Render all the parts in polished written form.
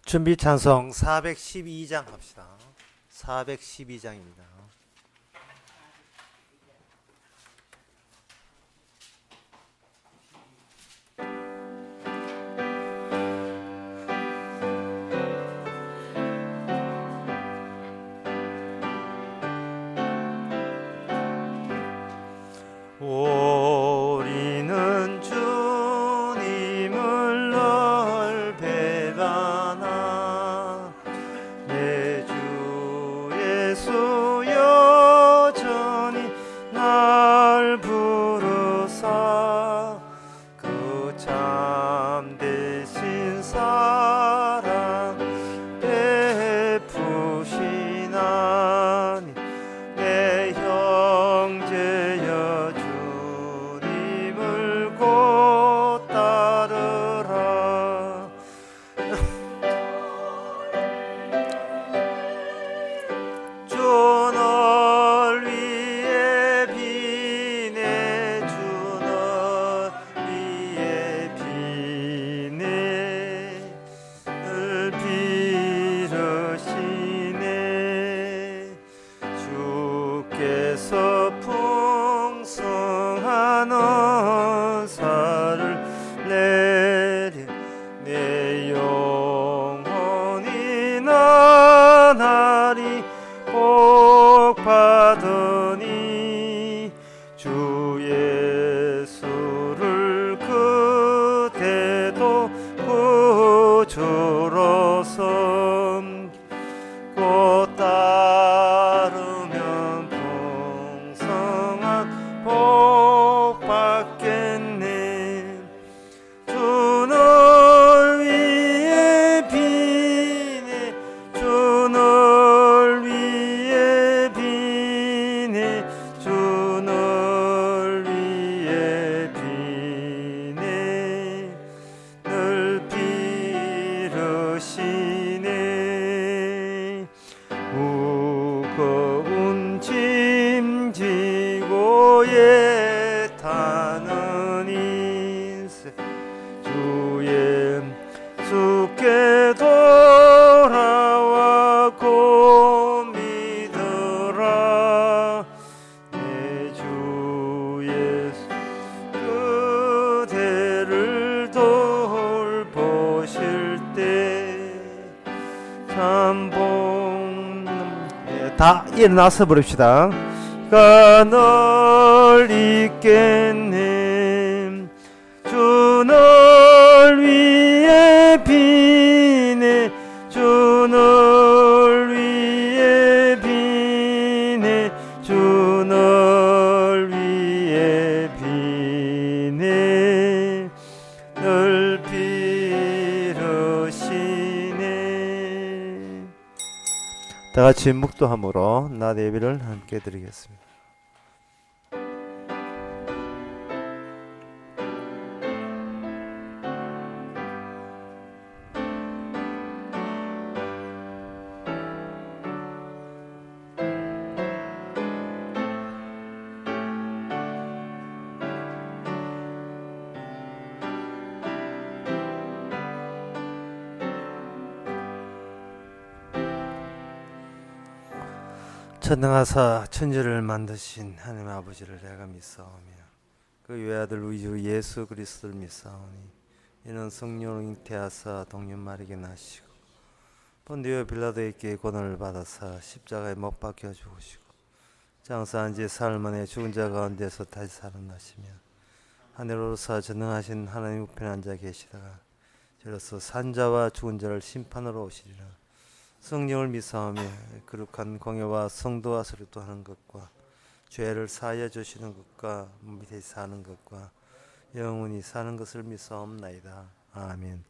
준비 찬송 412장 합시다. 412장입니다. 우리는 주님을 늘 배반하 내 주 예수 여전히 날 부르사 그 참되신 사랑 베푸시나니 내 형제여 주님을 곧 따르라. 주 널 위해 비네 주 널 위해 비네 늘 빌으시네 주께서 풍성한 은사를 내려 내 영혼이 나날이 복 받으니 주 예수를 그대도 구주로 섬기고 따르면 풍성한 복 받겠네. 주 널 위해 비네 주 널 위해 비네 주 널 위해 비네 늘 빌으시네. 무거운 짐 지고 애타는 인생 주 예수께 돌아와 곧 믿으라. 내 주 예수 그대를 돌보실 때 참봉 다 일어나서 부릅시다. 가 널 있겠네 주 널 위해 비네 주 널 위해 비네 주 널 위해 비네 늘 빌으시네. 다 같이 묵도함으로 낮 예배를 함께 드리겠습니다. 전능하사 천지를 만드신 하나님 아버지를 내가 믿사오며 그 외아들 우리 주 예수 그리스도를 믿사오니 이는 성령으로 잉태하사 동년 마리게 나시고 본디오 빌라도에게 고난을 받아사 십자가에 못 박혀 죽으시고 장사한 지 사흘 만에 죽은 자 가운데서 다시 살아나시며 하늘로 오르사 전능하신 하나님 우편에 앉아 계시다가 저로서 산자와 죽은 자를 심판으로 오시리라. 성령을 믿사오며 거룩한 공예와 성도와 설교하는 것과 죄를 사하여 주시는 것과 밑에 사는 것과 영원히 사는 것을 믿사옵나이다. 아멘.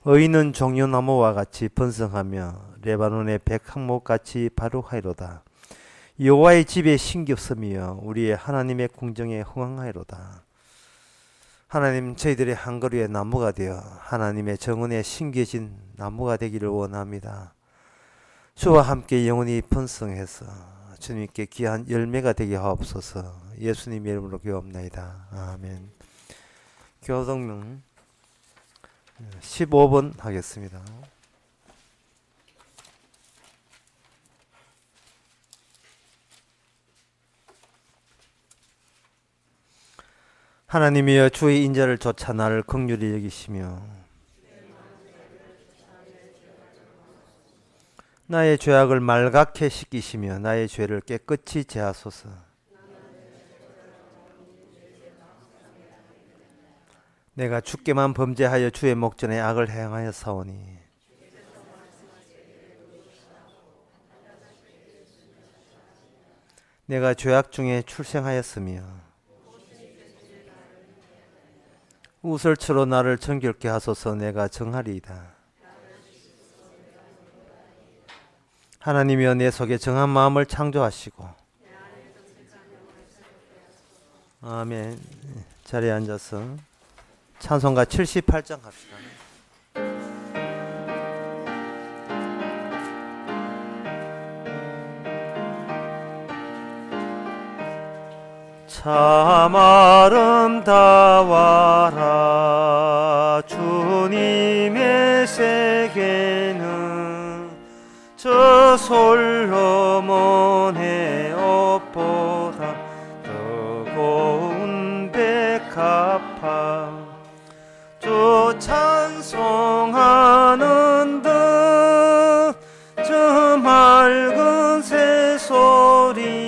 의인은 종려나무와 같이 번성하며 레바논의 백항목같이 바룩하이로다. 여호와의 집에 신기 없으며 우리의 하나님의 궁정에 흥황하이로다. 하나님, 저희들의 한 그루의 나무가 되어 하나님의 정은에 심겨진 나무가 되기를 원합니다. 주와 함께 영원히 번성해서 주님께 귀한 열매가 되게 하옵소서. 예수님 이름으로 기도합나이다. 아멘. 교동명 15번 하겠습니다. 하나님이여 주의 인자를 쫓아 나를 긍휼히 여기시며 나의 죄악을 말갛게 씻기시며 나의 죄를 깨끗이 제하소서. 내가 주께만 범죄하여 주의 목전에 악을 행하여 사오니 내가 죄악 중에 출생하였으며 우설초로 나를 정결케 하소서. 내가 정하리이다. 하나님이여 내 속에 정한 마음을 창조하시고 아멘. 자리에 앉아서 찬송가 78장 합시다. 참 아름다워라 주님의 세계는 저 솔로몬의 옷보다 더 고운 백합화 주 찬송하는 듯 저 맑은 새소리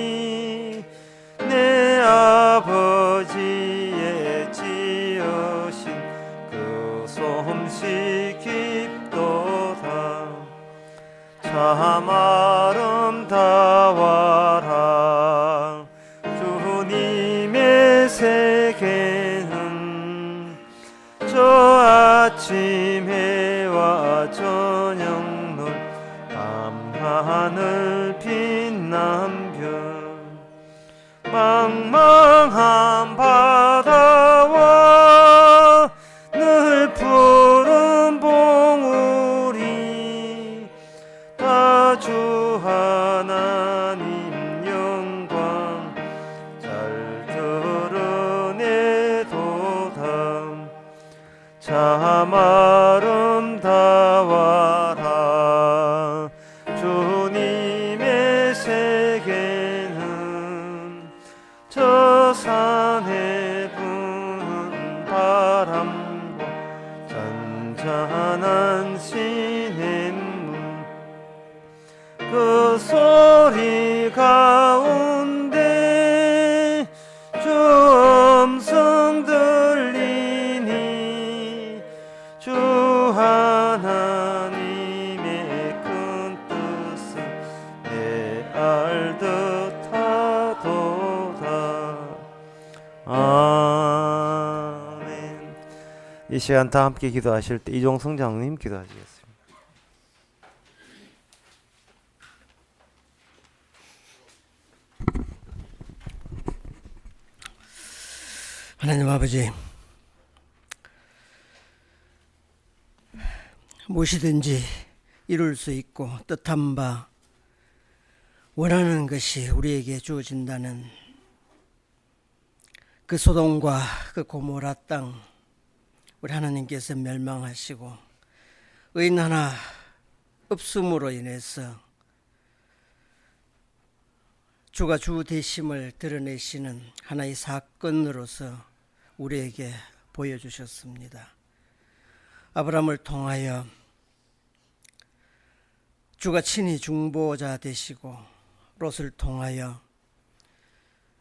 내 아버지의 지으신 그 솜씨 깊도다. 참 아름다워라 주님의 세계는 저 아침 해와 저녁 눈 밤하늘 빛난 별 망망한 바다와 늘 푸른 봉우리 다 주 하나님 영광 잘 드러내도다. 참 아름다워라 주님의 세계는 저 산에 부는 바람과 잔잔한 시냇물 그 소리 가운데 주 음성 들리니 주 하나님의 큰 뜻을 내 알듯 하도다. 아멘. 이 시간 다 함께 기도하실 때 이종성 장로님 기도하시겠습니다. 하나님 아버지, 무엇이든지 이룰 수 있고 뜻한 바 원하는 것이 우리에게 주어진다는 그 소돔과 그 고모라 땅 우리 하나님께서 멸망하시고 의인 하나 없음으로 인해서 주가 주 되심을 드러내시는 하나의 사건으로서 우리에게 보여주셨습니다. 아브라함을 통하여 주가 친히 중보자 되시고 롯을 통하여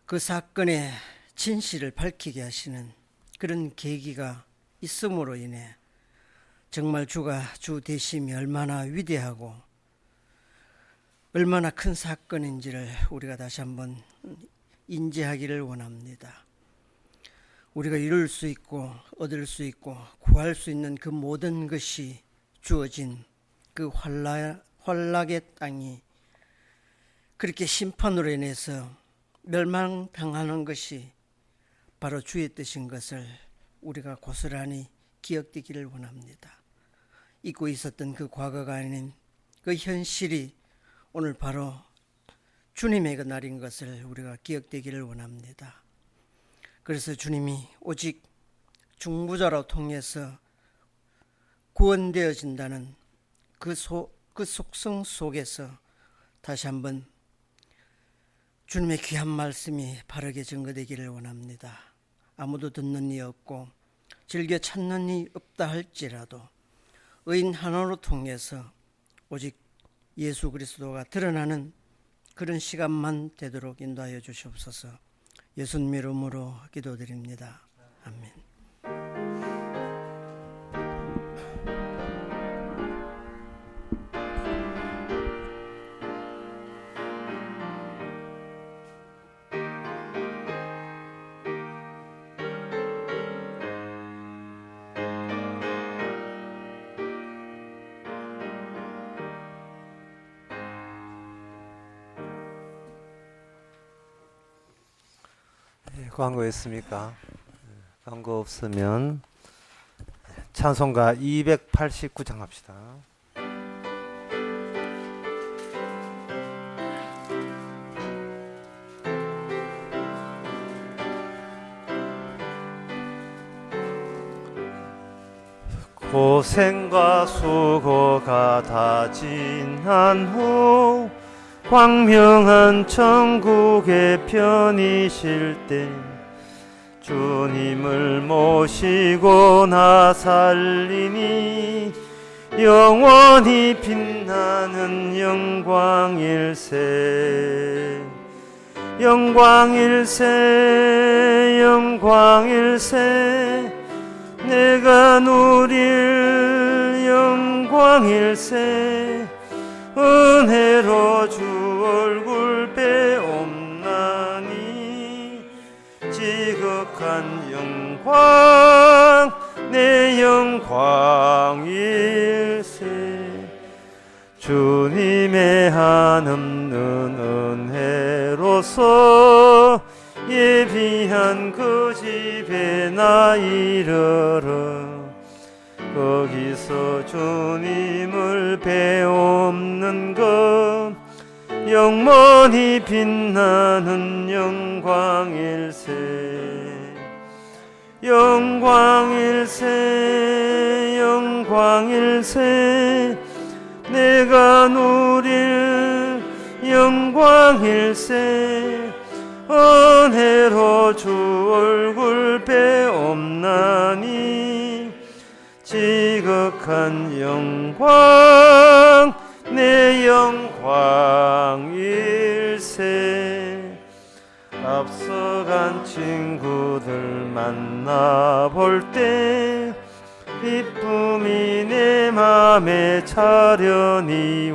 그 사건의 진실을 밝히게 하시는 그런 계기가 있음으로 인해 정말 주가 주 되심이 얼마나 위대하고 얼마나 큰 사건인지를 우리가 다시 한번 인지하기를 원합니다. 우리가 이룰 수 있고 얻을 수 있고 구할 수 있는 그 모든 것이 주어진 그 환락의 땅이 그렇게 심판으로 인해서 멸망당하는 것이 바로 주의 뜻인 것을 우리가 고스란히 기억되기를 원합니다. 잊고 있었던 그 과거가 아닌 그 현실이 오늘 바로 주님의 그 날인 것을 우리가 기억되기를 원합니다. 그래서 주님이 오직 중보자로 통해서 구원되어진다는 그 속성 속에서 다시 한번 주님의 귀한 말씀이 바르게 증거되기를 원합니다. 아무도 듣는 이 없고 즐겨 찾는 이 없다 할지라도 의인 하나로 통해서 오직 예수 그리스도가 드러나는 그런 시간만 되도록 인도하여 주시옵소서. 예수님 이름으로 기도드립니다. 아멘. 광고 있습니까? 광고 없으면 찬송가 289장 합시다. 고생과 수고가 다 지난 후 광명한 천국에 편이실 때 주님을 모시고 나 살리니 영원히 빛나는 영광일세. 영광일세 영광일세 내가 누릴 영광일세. 은혜로 주 얼굴 배옵나니 지극한 영광 내 영광일세. 주님의 한없는 은혜로서 예비한 그 집에 나 이르러 거기서 주님을 배옵는 것 영원히 빛나는 영광일세. 영광일세 영광일세 내가 누릴 영광일세. 은혜로 주 얼굴 배옵나니 지극한 영광 내 영광일세. 앞서간 친구들 만나볼 때 기쁨이 내 맘에 차려니와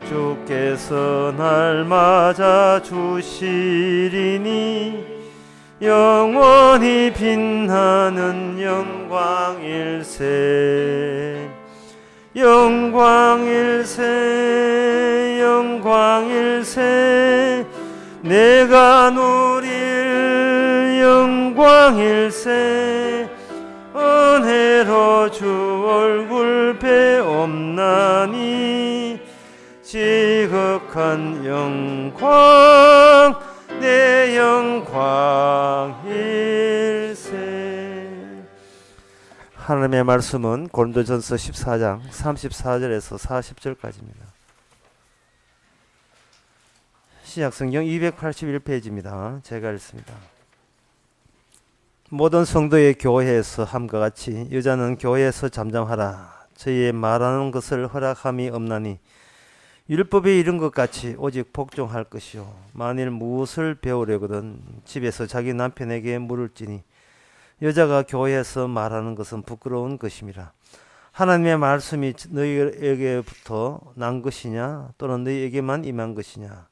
주께서 날 맞아 주시리니 영원히 빛나는 영광일세. 영광일세 영광일세 내가 누릴 영광일세. 은혜로 주 얼굴 배옵나니 지극한 영광 내 영광일세. 하나님의 말씀은 고린도전서 14장 34절에서 40절까지입니다. 신약성경 281페이지입니다. 제가 읽습니다. 모든 성도의 교회에서 함과 같이 여자는 교회에서 잠잠하라. 저희의 말하는 것을 허락함이 없나니 율법에 이른 것 같이 오직 복종할 것이요 만일 무엇을 배우려거든 집에서 자기 남편에게 물을지니 여자가 교회에서 말하는 것은 부끄러운 것임이라. 하나님의 말씀이 너희에게부터 난 것이냐 또는 너희에게만 임한 것이냐.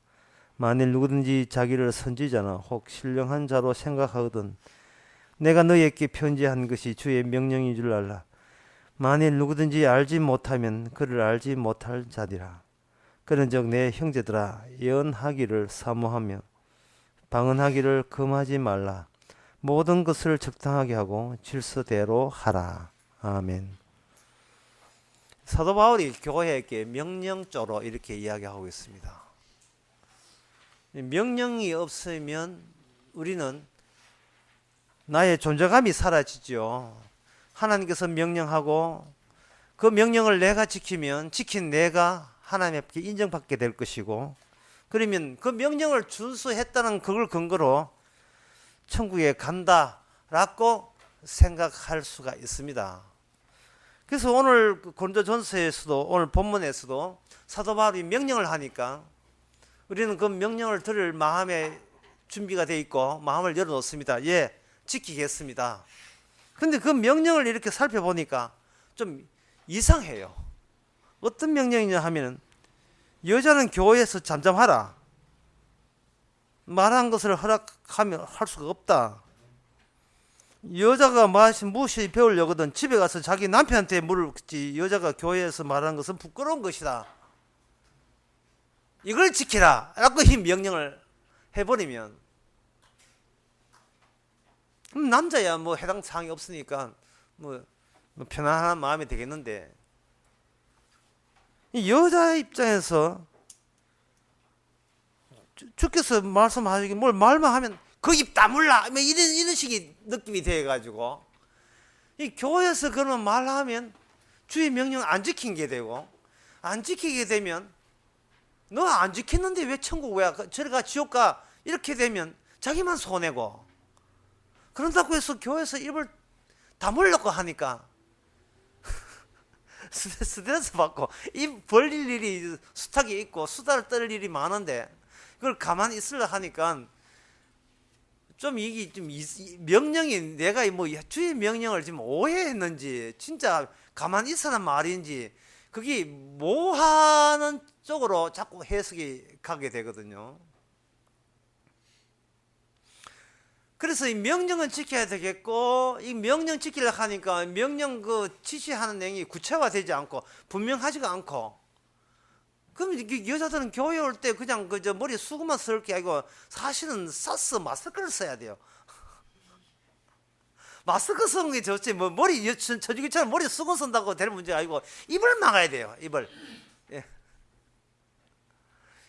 만일 누구든지 자기를 선지자나 혹 신령한 자로 생각하거든 내가 너희에게 편지한 것이 주의 명령인 줄 알라. 만일 누구든지 알지 못하면 그를 알지 못할 자디라. 그런즉 내 형제들아 예언하기를 사모하며 방언하기를 금하지 말라. 모든 것을 적당하게 하고 질서대로 하라. 아멘. 사도 바울이 교회에게 명령조로 이렇게 이야기하고 있습니다. 명령이 없으면 우리는 나의 존재감이 사라지죠. 하나님께서 명령하고 그 명령을 내가 지키면 지킨 내가 하나님께 인정받게 될 것이고, 그러면 그 명령을 준수했다는 그걸 근거로 천국에 간다라고 생각할 수가 있습니다. 그래서 오늘 고린도전서에서도 오늘 본문에서도 사도 바울이 명령을 하니까 우리는 그 명령을 들을 마음의 준비가 돼 있고 마음을 열어놓습니다. 예, 지키겠습니다. 근데 그 명령을 이렇게 살펴보니까 좀 이상해요. 어떤 명령이냐 하면은 여자는 교회에서 잠잠하라. 말한 것을 허락하면 할 수가 없다. 여자가 무엇이 배우려거든 집에 가서 자기 남편한테 물을지 여자가 교회에서 말하는 것은 부끄러운 것이다. 이걸 지키라 라고 이 명령을 해버리면 남자야 뭐 해당 사항이 없으니까 뭐 편안한 마음이 되겠는데 이 여자의 입장에서 주께서 말씀하시기 뭘 말만 하면 그 입 다물라 뭐 이런 식의 느낌이 돼가지고 이 교회에서 그런 말하면 주의 명령 안 지킨 게 되고 안 지키게 되면 너 안 지켰는데 왜 천국 왜 저리 가 지옥 가 이렇게 되면 자기만 손해고 그런다고 해서 교회에서 입을 다물려고 하니까 스트레스 받고 입 벌릴 일이 수탉이 있고 수다를 떨 일이 많은데 그걸 가만히 있으려 하니까 좀 이게 좀 명령이 내가 뭐 주의 명령을 지금 오해했는지 진짜 가만히 있으란 말인지 그게 뭐 하는 쪽으로 자꾸 해석이 가게 되거든요. 그래서 이 명령은 지켜야 되겠고 이 명령 지키려고 하니까 명령 그 지시하는 내용이 구체화되지 않고 분명하지가 않고 그럼 여자들은 교회 올 때 그냥 그저 머리 수건만 쓸 게 아니고 사실은 마스크를 써야 돼요. 마스크 쓰는 게 좋지 뭐 머리 저주기처럼 머리 수건 쓴다고 될 문제가 아니고 입을 막아야 돼요. 입을 예.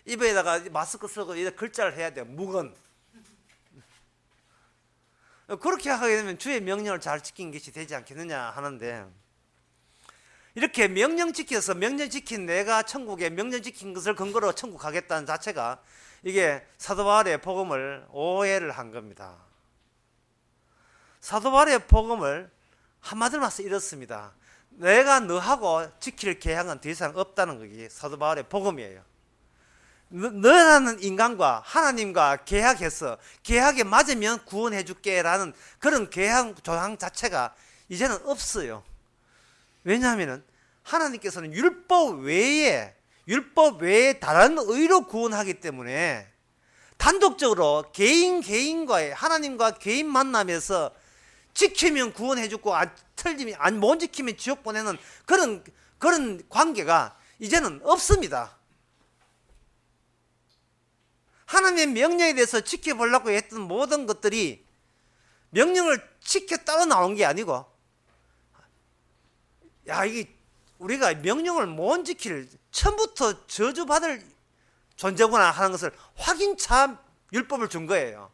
입에다가 마스크 쓰고 글자를 해야 돼요. 묵은 그렇게 하게 되면 주의 명령을 잘 지킨 것이 되지 않겠느냐 하는데 이렇게 명령 지켜서 명령 지킨 내가 천국에 명령 지킨 것을 근거로 천국 가겠다는 자체가 이게 사도 바울의 복음을 오해를 한 겁니다. 사도 바울의 복음을 한마디로 말해서 이렇습니다. 내가 너하고 지킬 계약은 더 이상 없다는 것이 사도 바울의 복음이에요. 너라는 인간과 하나님과 계약해서 계약에 맞으면 구원해 줄게라는 그런 계약 조항 자체가 이제는 없어요. 왜냐하면 하나님께서는 율법 외에 다른 의로 구원하기 때문에 단독적으로 개인과의 하나님과 개인 만남에서 지키면 구원해 주고 틀리면 못 지키면 지옥 보내는 그런 관계가 이제는 없습니다. 하나님의 명령에 대해서 지켜보려고 했던 모든 것들이 명령을 지켜 따로 나온 게 아니고 이게 우리가 명령을 못 지킬 처음부터 저주받을 존재구나 하는 것을 확인차 율법을 준 거예요.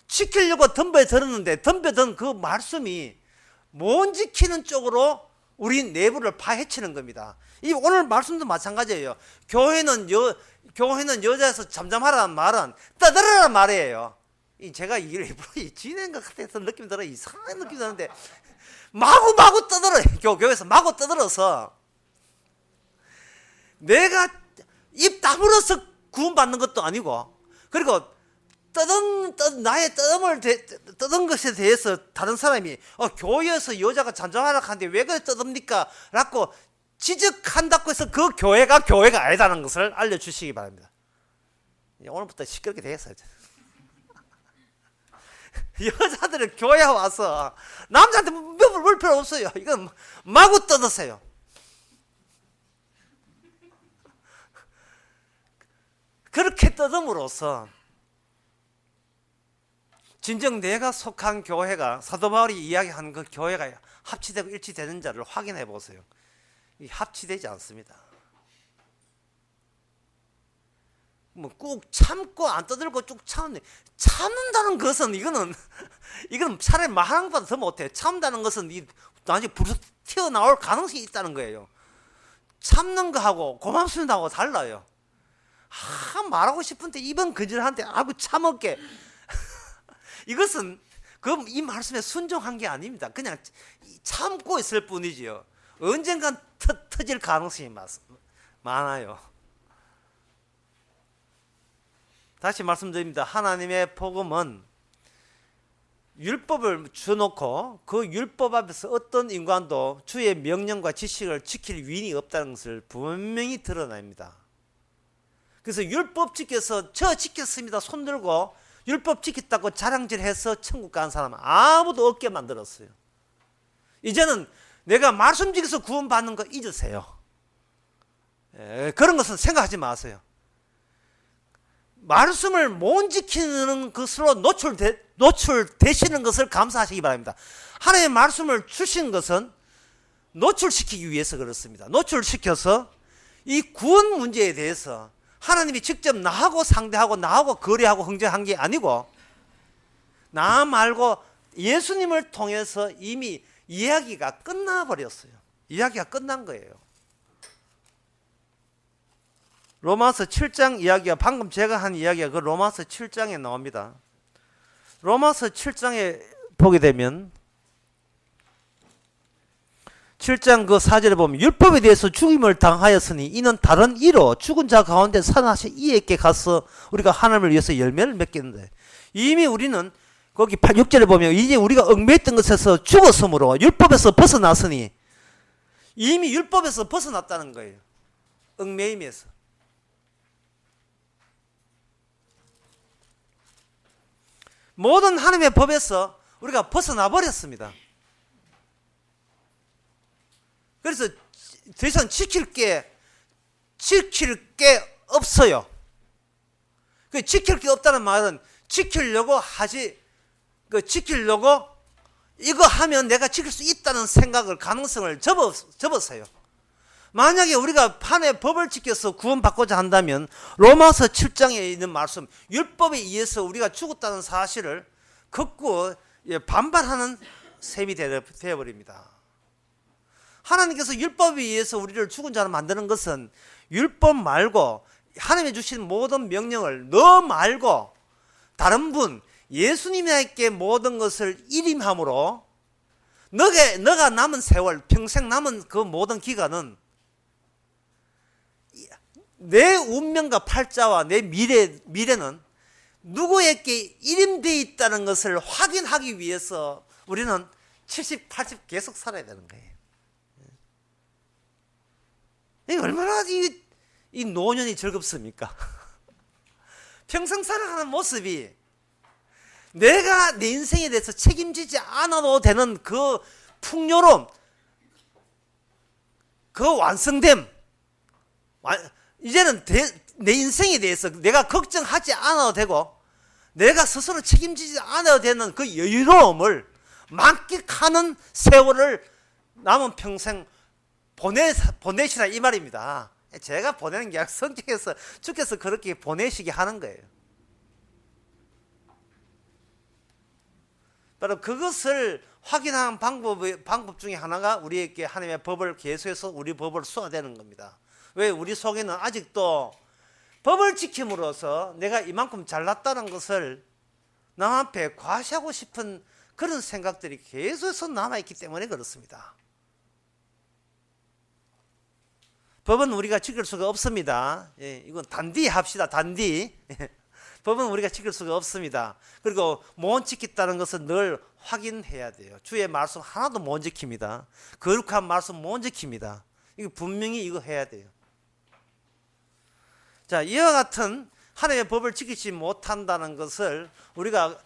지키려고 덤벼들었는데 덤벼든 그 말씀이 못 지키는 쪽으로 우리 내부를 파헤치는 겁니다. 이 오늘 말씀도 마찬가지예요. 교회는 여자에서 잠잠하라는 말은 떠들어라는 말이에요. 제가 이걸 지낸 것 같아서 느낌 들어요. 이상한 느낌 드는데 마구 떠들어요. 교회에서 마구 떠들어서 내가 입 다물어서 구원받는 것도 아니고 그리고 나의 떠든 것에 대해서 다른 사람이 교회에서 여자가 잠잠하라 하는데 왜 그래 떠듭니까? 라고 지적한다고 해서 그 교회가 아니다는 것을 알려주시기 바랍니다. 오늘부터 시끄럽게 되겠어요. 여자들은 교회에 와서 남자한테 물 필요 없어요. 이건 마구 떠드세요. 그렇게 떠듬으로써 진정 내가 속한 교회가 사도 바울이 이야기하는 그 교회가 합치되고 일치되는 자를 확인해 보세요. 합치되지 않습니다. 뭐 꾹 참고 안 떠들고 쭉 참는다는 것은 이거는 차라리 말하는 것보다 더 못해. 참다는 것은 나중에 부르 튀어나올 가능성이 있다는 거예요. 참는 거하고 고맙습니다하고 달라요. 말하고 싶은데 입은 거절한데 아이고 참을게 이것은 이 말씀에 순종한 게 아닙니다. 그냥 참고 있을 뿐이지요. 언젠간 터질 가능성이 많아요. 다시 말씀드립니다. 하나님의 복음은 율법을 주놓고 그 율법 앞에서 어떤 인간도 주의 명령과 지식을 지킬 위인이 없다는 것을 분명히 드러냅니다. 그래서 율법 지켜서 저 지켰습니다 손들고 율법 지켰다고 자랑질해서 천국 가는 사람은 아무도 없게 만들었어요. 이제는 내가 말씀 지켜서 구원받는 거 잊으세요. 그런 것은 생각하지 마세요. 말씀을 못 지키는 것으로 노출되시는 것을 감사하시기 바랍니다. 하나님의 말씀을 주신 것은 노출시키기 위해서 그렇습니다. 노출시켜서 이 구원 문제에 대해서 하나님이 직접 나하고 상대하고 나하고 거래하고 흥정한 게 아니고 나 말고 예수님을 통해서 이미 이야기가 끝나버렸어요. 이야기가 끝난 거예요. 로마서 7장 이야기가 방금 제가 한 이야기가 그 로마서 7장에 나옵니다. 로마서 7장에 보게 되면 7장 그 4절에 보면 율법에 대해서 죽임을 당하였으니 이는 다른 이로 죽은 자 가운데 살아나신 이에게 가서 우리가 하나님을 위해서 열매를 맺겠는데 이미 우리는 거기 6절에 보면 이제 우리가 얽매였던 것에서 죽었으므로 율법에서 벗어났으니 이미 율법에서 벗어났다는 거예요. 얽매임에서. 모든 하나님의 법에서 우리가 벗어나 버렸습니다. 그래서 더 이상 지킬 게 없어요. 그 지킬 게 없다는 말은 지키려고 이거 하면 내가 지킬 수 있다는 생각을 가능성을 접었어요. 만약에 우리가 판의 법을 지켜서 구원받고자 한다면 로마서 7장에 있는 말씀 율법에 의해서 우리가 죽었다는 사실을 걷고 반발하는 셈이 되어버립니다. 하나님께서 율법에 의해서 우리를 죽은 자로 만드는 것은 율법 말고 하나님이 주신 모든 명령을 너 말고 다른 분 예수님에게 모든 것을 일임함으로 너가 남은 세월 평생 남은 그 모든 기간은 내 운명과 팔자와 내 미래는 누구에게 일임되어 있다는 것을 확인하기 위해서 우리는 70, 80 계속 살아야 되는 거예요. 이게 얼마나 이 노년이 즐겁습니까? 평생 살아가는 모습이 내가 내 인생에 대해서 책임지지 않아도 되는 그 풍요로움, 그 완성됨, 이제는 내 인생에 대해서 내가 걱정하지 않아도 되고 내가 스스로 책임지지 않아도 되는 그 여유로움을 만끽하는 세월을 남은 평생 보내시라 이 말입니다. 제가 보내는 게 아니라 성경에서 주께서 그렇게 보내시게 하는 거예요. 바로 그것을 확인하는 방법 중에 하나가 우리에게 하나님의 법을 계수해서 우리 법을 쏘아대는 겁니다. 왜 우리 속에는 아직도 법을 지킴으로써 내가 이만큼 잘났다는 것을 남 앞에 과시하고 싶은 그런 생각들이 계속해서 남아있기 때문에 그렇습니다. 법은 우리가 지킬 수가 없습니다. 이건 단디 합시다. 단디. 법은 우리가 지킬 수가 없습니다. 그리고 못 지켰다는 것은 늘 확인해야 돼요. 주의 말씀 하나도 못 지킵니다. 거룩한 말씀 못 지킵니다. 이거 분명히 이거 해야 돼요. 자, 이와 같은 하나님의 법을 지키지 못한다는 것을 우리가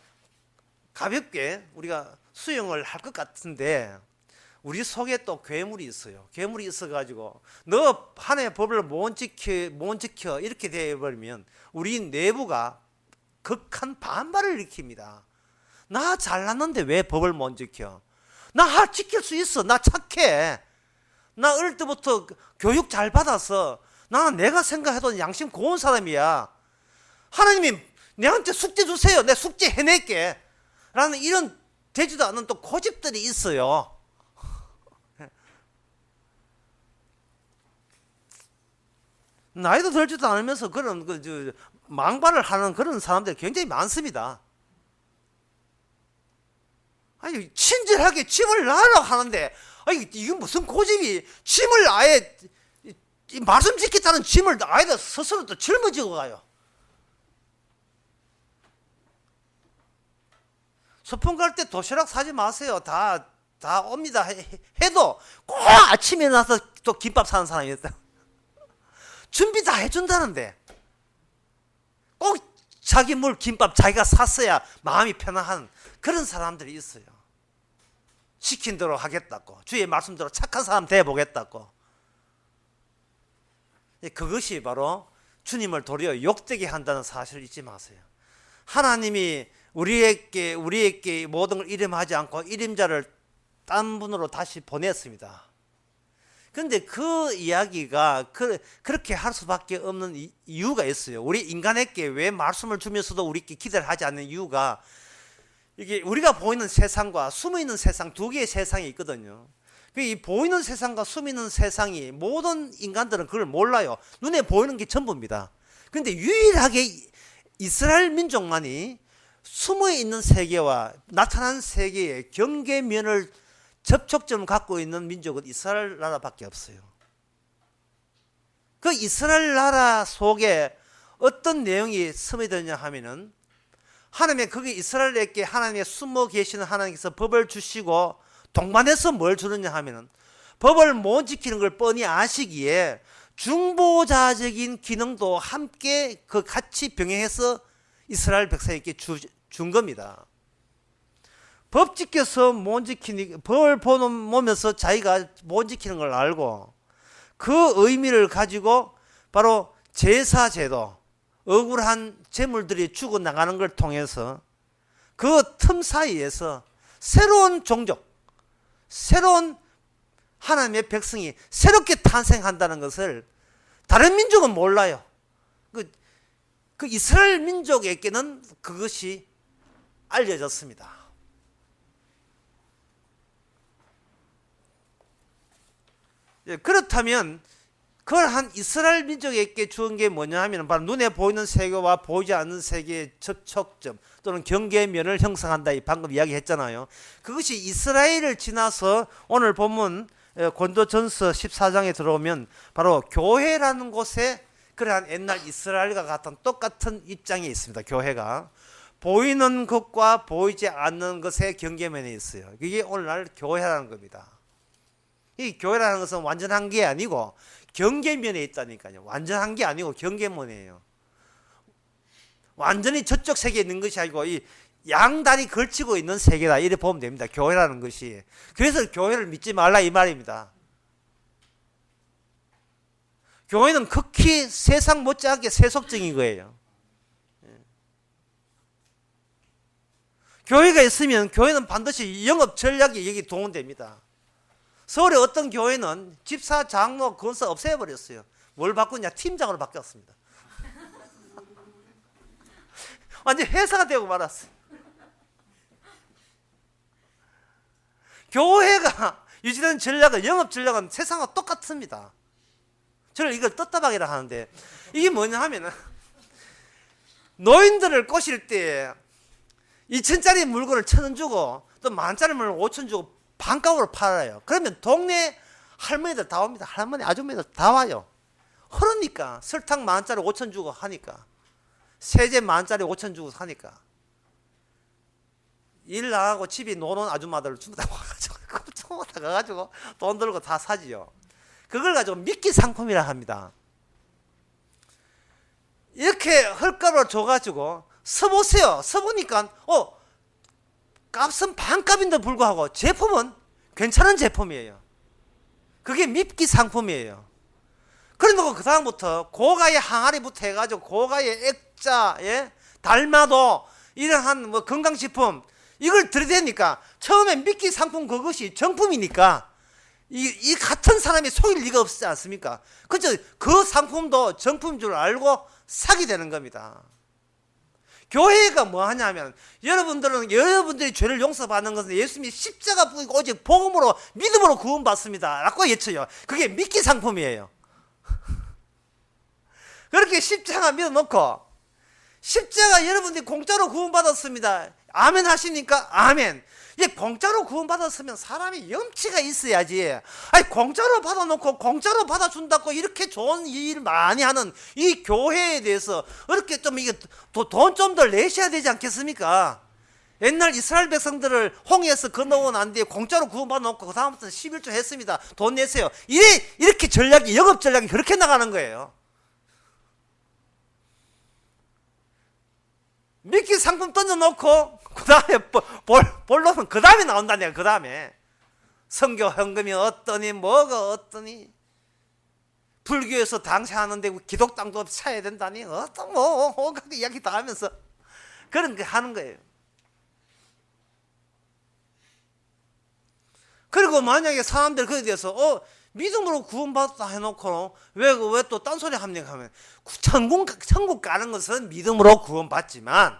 가볍게 우리가 수용을 할 것 같은데 우리 속에 또 괴물이 있어요. 괴물이 있어가지고 너 하나님의 법을 못 지켜 이렇게 되어버리면 우리 내부가 극한 반발을 일으킵니다. 나 잘났는데 왜 법을 못 지켜? 나 지킬 수 있어. 나 착해. 나 어릴 때부터 교육 잘 받아서 나는 내가 생각해도 양심 고운 사람이야. 하나님이 내한테 숙제 주세요. 내 숙제 해낼게. 라는 이런 되지도 않는 또 고집들이 있어요. 나이도 들지도 않으면서 그런 망발을 하는 그런 사람들이 굉장히 많습니다. 아니 친절하게 짐을 놔라 하는데, 아니 이게 무슨 고집이, 짐을 아예 이 말씀 지키다는 짐을 아예 스스로 또 짊어지고 가요. 소풍 갈 때 도시락 사지 마세요. 다 옵니다. 해도 꼭 아침에 일어나서 또 김밥 사는 사람이 있다. 준비 다 해준다는데 꼭 자기 물 김밥 자기가 샀어야 마음이 편안한 그런 사람들이 있어요. 시킨 대로 하겠다고, 주의 말씀대로 착한 사람 돼보겠다고. 그것이 바로 주님을 도리어 욕되게 한다는 사실을 잊지 마세요. 하나님이 우리에게 모든 걸 이름하지 않고 이름자를 딴 분으로 다시 보냈습니다. 그런데 그 이야기가 그렇게 할 수밖에 없는 이유가 있어요. 우리 인간에게 왜 말씀을 주면서도 우리에게 기대를 하지 않는 이유가, 이게 우리가 보이는 세상과 숨어있는 세상, 두 개의 세상이 있거든요. 이 보이는 세상과 숨어있는 세상이, 모든 인간들은 그걸 몰라요. 눈에 보이는 게 전부입니다. 그런데 유일하게 이스라엘 민족만이 숨어있는 세계와 나타난 세계의 경계면을 접촉점을 갖고 있는 민족은 이스라엘 나라밖에 없어요. 그 이스라엘 나라 속에 어떤 내용이 스며드냐 하면은, 하나님의 거기 이스라엘에게 하나님의 숨어 계시는 하나님께서 법을 주시고 동반해서 뭘 주느냐 하면은, 법을 못 지키는 걸 뻔히 아시기에 중보자적인 기능도 함께 그 같이 병행해서 이스라엘 백성에게 준 겁니다. 법 지켜서 못 지키니, 법을 보면서 자기가 못 지키는 걸 알고 그 의미를 가지고 바로 제사제도, 억울한 재물들이 죽어나가는 걸 통해서 그 틈 사이에서 새로운 종족, 새로운 하나님의 백성이 새롭게 탄생한다는 것을 다른 민족은 몰라요. 그 이스라엘 민족에게는 그것이 알려졌습니다. 그렇다면 그걸 한 이스라엘 민족에게 주은 게 뭐냐 하면, 바로 눈에 보이는 세계와 보이지 않는 세계의 접촉점 또는 경계면을 형성한다. 방금 이야기했잖아요. 그것이 이스라엘을 지나서 오늘 본문 고린도전서 14장에 들어오면 바로 교회라는 곳에 그러한 옛날 이스라엘과 같은 똑같은 입장에 있습니다. 교회가 보이는 것과 보이지 않는 것의 경계면에 있어요. 이게 오늘날 교회라는 겁니다. 이 교회라는 것은 완전한 게 아니고 경계면에 있다니까요. 완전한 게 아니고 경계면이에요. 완전히 저쪽 세계에 있는 것이 아니고 이 양다리 걸치고 있는 세계다, 이렇게 보면 됩니다. 교회라는 것이. 그래서 교회를 믿지 말라 이 말입니다. 교회는 극히 세상 못지않게 세속적인 거예요. 교회가 있으면 교회는 반드시 영업 전략이 여기 동원됩니다. 서울의 어떤 교회는 집사, 장로, 권사 없애버렸어요. 뭘 바꾸냐? 팀장으로 바뀌었습니다. 완전 회사가 되고 말았어요. 교회가 유지되는 전략은, 영업 전략은 세상과 똑같습니다. 저는 이걸 떳떳하게라 하는데, 이게 뭐냐 하면은, 노인들을 꼬실 때 2,000짜리 물건을 1,000원 주고 또 10,000짜리 물건을 5,000원 주고 반값으로 팔아요. 그러면 동네 할머니들 다 옵니다. 할머니, 아줌마들 다 와요. 그러니까 설탕 10,000짜리 5,000 주고 하니까, 세제 10,000짜리 5,000 주고 하니까, 일 나가고 집에 노는 아줌마들을 전부 다 가가지고 돈 들고 다 사지요. 그걸 가지고 미끼 상품이라 합니다. 이렇게 헐값으로 줘가지고 써보세요. 써보니까 값은 반값인데 불구하고 제품은 괜찮은 제품이에요. 그게 미끼 상품이에요. 그러고 그 다음부터 고가의 항아리부터 해가지고 고가의 액자, 달마도, 이러한 건강식품, 이걸 들이대니까 처음에 미끼 상품 그것이 정품이니까 이 같은 사람이 속일 리가 없지 않습니까? 그죠? 그 상품도 정품인 줄 알고 사게 되는 겁니다. 교회가 뭐 하냐면, 여러분들이 죄를 용서받는 것은 예수님이 십자가 뿌리고 오직 복음으로, 믿음으로 구원받습니다 라고 외쳐요. 그게 미끼 상품이에요. 그렇게 십자가 믿어놓고, 십자가 여러분들이 공짜로 구원받았습니다, 아멘 하시니까 아멘. 이게 공짜로 구원받았으면 사람이 염치가 있어야지. 아니 공짜로 받아놓고 공짜로 받아준다고 이렇게 좋은 일 많이 하는 이 교회에 대해서 이렇게 좀 이게 돈 좀 더 내셔야 되지 않겠습니까? 옛날 이스라엘 백성들을 홍해에서 건너고 난 뒤에 공짜로 구원받아놓고 그 다음부터 11조 했습니다. 돈 내세요. 이렇게 전략이, 영업 전략이 그렇게 나가는 거예요. 미끼 상품 던져놓고 그 다음에 본론은 그 다음에 나온다니까. 그 다음에 선교 헌금이 어떠니 뭐가 어떠니 불교에서 당사하는데 기독당도 차야 된다니 어떤 뭐 온갖 이야기 다 하면서 그런 거 하는 거예요. 그리고 만약에 사람들 그에 대해서 믿음으로 구원받았다 해놓고 왜 또 딴소리 합니까 하면 천국 가는 것은 믿음으로 구원받지만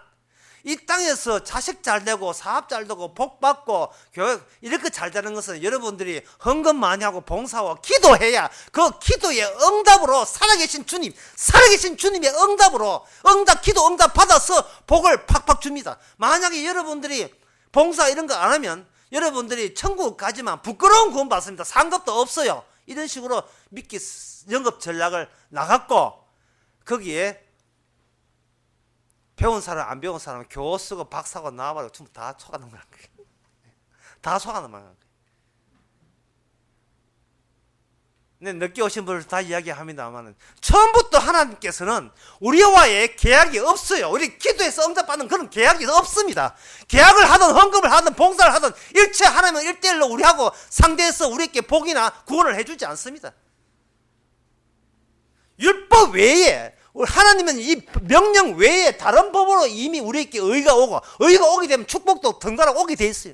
이 땅에서 자식 잘 되고 사업 잘 되고 복 받고 교육 이렇게 잘 되는 것은 여러분들이 헌금 많이 하고 봉사하고 기도해야 그 기도의 응답으로 살아계신 주님의 응답으로 기도 응답 받아서 복을 팍팍 줍니다. 만약에 여러분들이 봉사 이런 거 안 하면 여러분들이 천국 가지만 부끄러운 구원 받습니다. 상급도 없어요. 이런 식으로 믿기 영업 전략을 나갔고 거기에 배운 사람 안 배운 사람 교수고 박사고 나와버리고 전부 다 속아는 거야. 다 속아는 거야. 근데 늦게 오신 분들 다 이야기합니다만 처음부터 하나님께서는 우리와의 계약이 없어요. 우리 기도해서 응답받는 그런 계약이 없습니다. 계약을 하든 헌금을 하든 봉사를 하든 일체 하나님은 1대1로 우리하고 상대해서 우리에게 복이나 구원을 해주지 않습니다. 율법 외에 하나님은 이 명령 외에 다른 법으로 이미 우리에게 의가 오게 되면 축복도 덩달아 오게 돼 있어요.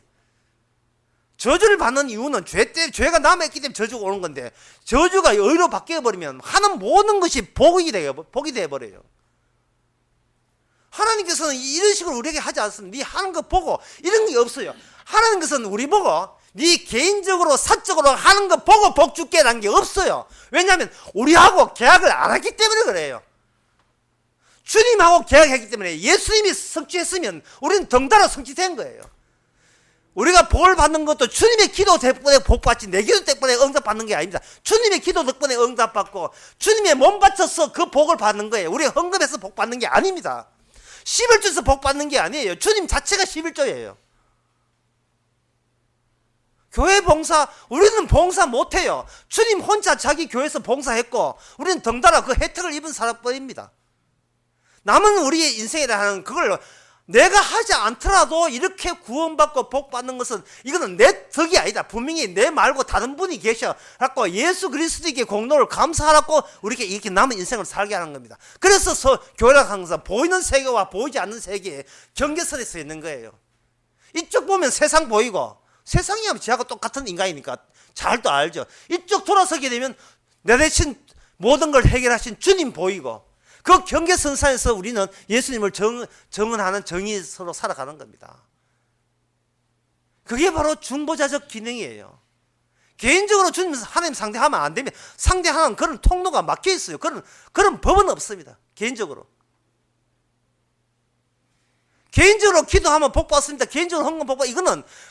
저주를 받는 이유는 죄가 남아있기 때문에 저주가 오는 건데 저주가 의로 바뀌어버리면 하는 모든 것이 복이 되어버려요. 하나님께서는 이런 식으로 우리에게 하지 않습니다. 네 하는 거 보고 이런 게 없어요. 하나님께서는 우리 보고 네 개인적으로 사적으로 하는 거 보고 복 줄게 라는 게 없어요. 왜냐하면 우리하고 계약을 안 했기 때문에 그래요. 주님하고 계약했기 때문에 예수님이 성취했으면 우리는 덩달아 성취된 거예요. 우리가 복을 받는 것도 주님의 기도 덕분에 복 받지 내 기도 덕분에 응답받는 게 아닙니다. 주님의 기도 덕분에 응답받고 주님의 몸 바쳐서 그 복을 받는 거예요. 우리 헌금해서 복 받는 게 아닙니다. 11조에서 복 받는 게 아니에요. 주님 자체가 11조예요. 교회 봉사, 우리는 봉사 못해요. 주님 혼자 자기 교회에서 봉사했고 우리는 덩달아 그 혜택을 입은 사람뿐입니다. 남은 우리의 인생이라 하는 그걸 내가 하지 않더라도 이렇게 구원받고 복 받는 것은 이거는 내 덕이 아니다. 분명히 내 말고 다른 분이 계셔 갖고 예수 그리스도에게 공로를 감사하라고 우리에게 이렇게 남은 인생을 살게 하는 겁니다. 그래서 교회가 항상 보이는 세계와 보이지 않는 세계에 경계선에 서 있는 거예요. 이쪽 보면 세상 보이고 세상이면 저하고 똑같은 인간이니까 잘도 알죠. 이쪽 돌아서게 되면 내 대신 모든 걸 해결하신 주님 보이고 그 경계선상에서 우리는 예수님을 정언하는 정의서로 살아가는 겁니다. 그게 바로 중보자적 기능이에요. 개인적으로 주님 하나님 상대하면 안 되면 상대하는 그런 통로가 막혀 있어요. 그런 법은 없습니다. 개인적으로 기도하면 복 받습니다. 개인적으로 헌금 복 받.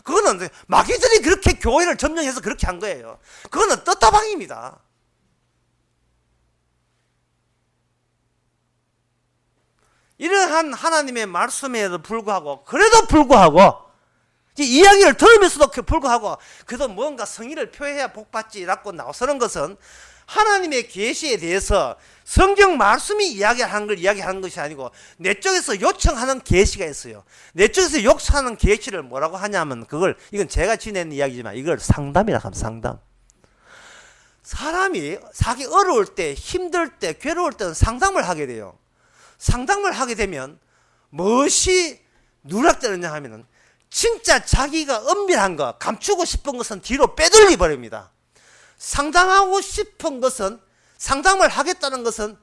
그거는 마귀들이 그렇게 교회를 점령해서 그렇게 한 거예요. 그거는 떴다방입니다. 이러한 하나님의 말씀에도 불구하고 그래도 불구하고 이야기를 들으면서도 불구하고 그래도 뭔가 성의를 표해야 복받지라고 나서는 것은 하나님의 계시에 대해서 성경 말씀이 이야기하는 걸 이야기하는 것이 아니고 내 쪽에서 요청하는 계시가 있어요. 내 쪽에서 요청하는 계시를 뭐라고 하냐면 이건 제가 지낸 이야기지만 이걸 상담이라고 합니다. 상담. 사람이 자기 어려울 때 힘들 때 괴로울 때는 상담을 하게 돼요. 상담을 하게 되면 무엇이 누락되느냐 하면은 진짜 자기가 은밀한 거 감추고 싶은 것은 뒤로 빼돌리 버립니다. 상담하고 싶은 것은 상담을 하겠다는 것은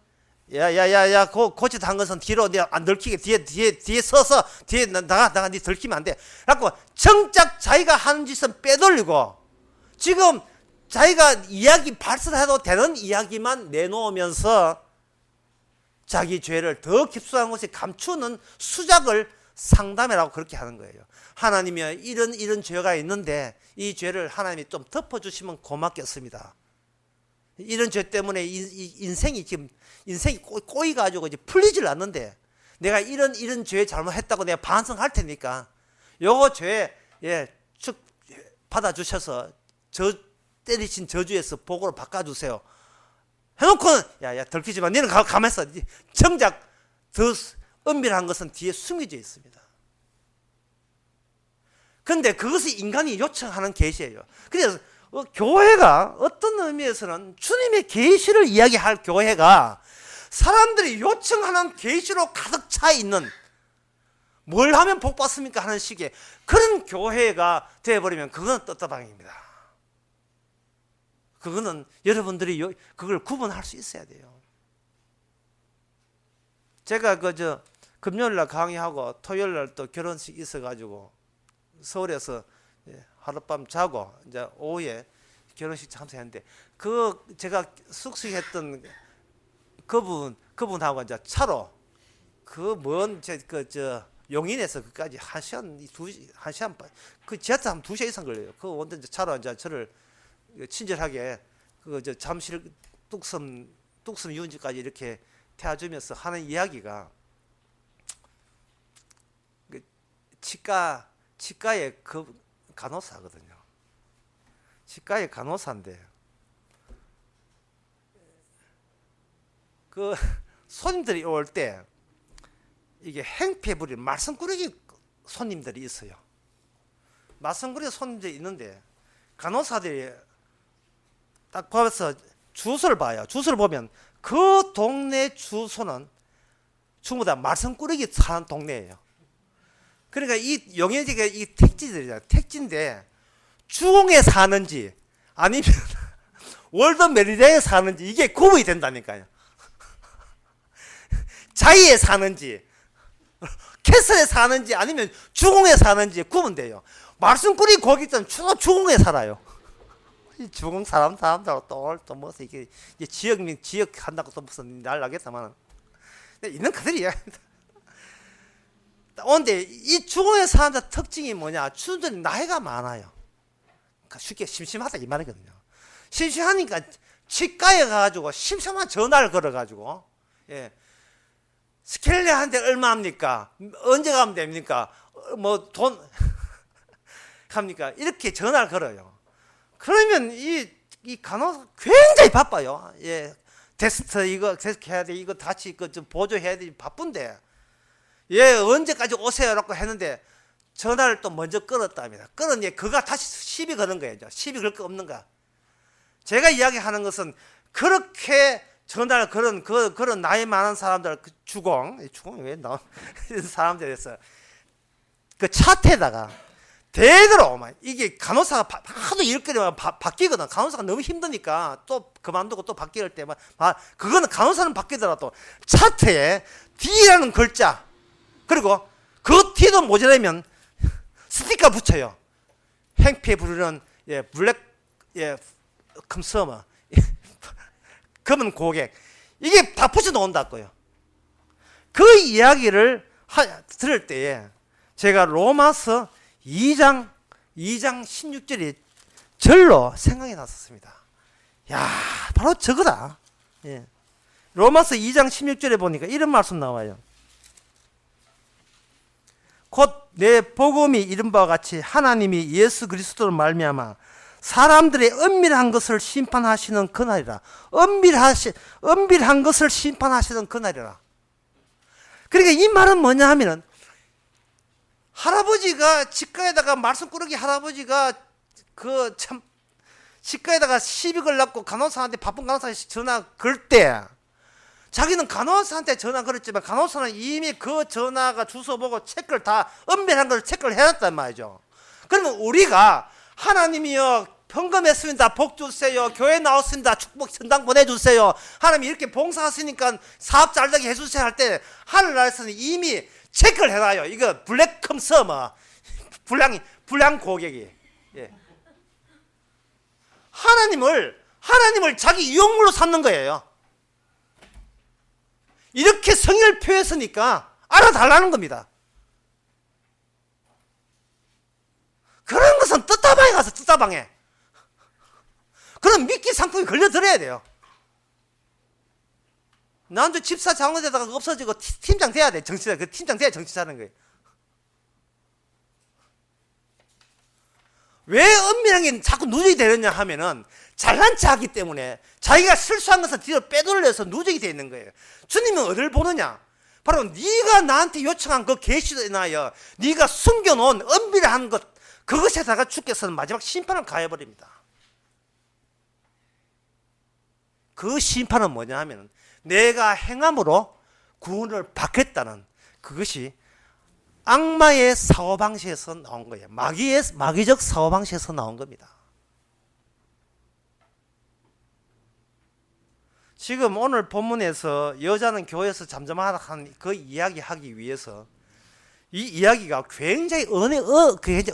야야야야 고치다 한 것은 뒤로 안 들키게 뒤에 서서 뒤에 나가 니 들키면 안 돼. 그래갖고 정작 자기가 하는 짓은 빼돌리고 지금 자기가 이야기 발설해도 되는 이야기만 내놓으면서 자기 죄를 더 깊숙한 곳에 감추는 수작을 상담회라고 그렇게 하는 거예요. 하나님이 이런 죄가 있는데 이 죄를 하나님이 좀 덮어주시면 고맙겠습니다. 이런 죄 때문에 인생이 꼬이가지고 이제 풀리질 않는데 내가 이런 죄 잘못했다고 내가 반성할 테니까 요거 죄 축 받아주셔서 때리신 저주에서 복으로 바꿔주세요. 해놓고는 야 들키지만 너는 가만히 있어. 정작 더 은밀한 것은 뒤에 숨겨져 있습니다. 그런데 그것이 인간이 요청하는 계시예요. 그래서 교회가 어떤 의미에서는 주님의 계시를 이야기할 교회가 사람들이 요청하는 계시로 가득 차 있는 뭘 하면 복 받습니까 하는 식의 그런 교회가 되어버리면 그건 떳떳방입니다. 그거는 여러분들이 그걸 구분할 수 있어야 돼요. 제가 금요일날 강의하고 토요일날 또 결혼식 있어가지고 서울에서 하룻밤 자고 이제 오후에 결혼식 참석했는데 제가 숙식했던 그분하고 이제 차로 용인에서 그까지 1시간 반, 지하철 한 2시간 이상 걸려요. 원전 차로 이제 저를 친절하게 잠실 뚝섬 유원지까지 이렇게 태워주면서 하는 이야기가 치과의 간호사거든요. 치과의 간호사인데 손님들이 올 때 이게 행패 부리는 말썽꾸러기 손님들이 있어요. 말썽꾸러기 손님들이 있는데 간호사들이 딱 봐서 주소를 봐요. 주소를 보면 그 동네 주소는 전부 다 말썽꾸러기 사는 동네예요. 그러니까 이 용인지가 이 택지들이잖아요. 택지인데 주공에 사는지 아니면 월드 메리디안에 사는지 이게 구분이 된다니까요. 자이에 사는지 캐슬에 사는지 아니면 주공에 사는지 구분돼요. 말썽꾸러기 거기 있으면 주공에 살아요. 주공 사람들하고 또 무슨 이게 지역 한다고 또 무슨 날라겠다만 있는 그들이야. 그런데 이 주공에 사는 자 특징이 뭐냐? 주들이 나이가 많아요. 그러니까 쉽게 심심하다 이 말이거든요. 심심하니까 치과에 가가지고 심심한 전화를 걸어가지고 스켈레한테 얼마입니까? 언제 가면 됩니까? 뭐 돈 합니까? 이렇게 전화를 걸어요. 그러면 이 간호사 굉장히 바빠요. 테스트 이거 해야 돼, 이거 다시 좀 보조해야 돼, 바쁜데 언제까지 오세요라고 했는데 전화를 또 먼저 끊었답니다. 끊었니 그가 다시 시비 거는 거예요. 시비 걸 거 없는가? 제가 이야기하는 것은 그렇게 전화를 그런 나이 많은 사람들 주공이 왜 나온 사람들에서 그 차트에다가 대대로 이게 간호사가 하도 일거리만 바뀌거든. 간호사가 너무 힘드니까 또 그만두고 또 바뀔 때만 그거는 간호사는 바뀌더라도 차트에 D라는 글자 그리고 그 D도 모자라면 스티커 붙여요. 행패 부르는 블랙 컨서머 검은 고객 이게 다 붙여 놓은다고요. 그 이야기를 들을 때에 제가 로마서 2장 16절이 절로 생각이 났었습니다. 야, 바로 저거다. 로마서 2장 16절에 보니까 이런 말씀 나와요. 곧 내 복음이 이른 바와 같이 하나님이 예수 그리스도로 말미암아 사람들의 은밀한 것을 심판하시는 그날이라. 은밀한 것을 심판하시는 그날이라. 그러니까 이 말은 뭐냐 하면은 할아버지가 치과에다가 말썽꾸러기 할아버지가 치과에다가 시비 걸렸고 간호사한테 바쁜 간호사한테 전화 걸 때 자기는 간호사한테 전화 걸었지만 간호사는 이미 그 전화가 주소 보고 체크를 다 은밀한 걸 체크를 해놨단 말이죠. 그러면 우리가 하나님이여 평금했습니다. 복 주세요. 교회 나왔습니다. 축복 전당 보내주세요. 하나님 이렇게 봉사하시니까 사업 잘되게 해주세요 할 때 하늘나라에서는 이미 체크를 해놔요. 이거 블랙 컨서머 불량 고객이 하나님을 자기 유용물로 삼는 거예요. 이렇게 성의를 표했으니까 알아달라는 겁니다. 것은 뜻다방에 가서 뜻다방에. 그럼 미끼 상품이 걸려들어야 돼요. 나한테 집사 장로되다가 없어지고 팀장 돼야 돼. 정치, 그 팀장 돼야 정치 차는 거예요. 왜 은밀한 게 자꾸 누적이 되느냐 하면은 잘난 체 하기 때문에 자기가 실수한 것을 뒤로 빼돌려서 누적이 되어 있는 거예요. 주님은 어디를 보느냐? 바로 네가 나한테 요청한 그 계시에 인하여 네가 숨겨놓은 은밀한 것, 그것에다가 주께서는 마지막 심판을 가해버립니다. 그 심판은 뭐냐 하면 내가 행함으로 구원을 받겠다는 그것이 악마의 사고방식에서 나온 거예요. 마귀적 사고방식에서 나온 겁니다. 지금 오늘 본문에서 여자는 교회에서 잠잠하라 한 그 이야기 하기 위해서 이 이야기가 굉장히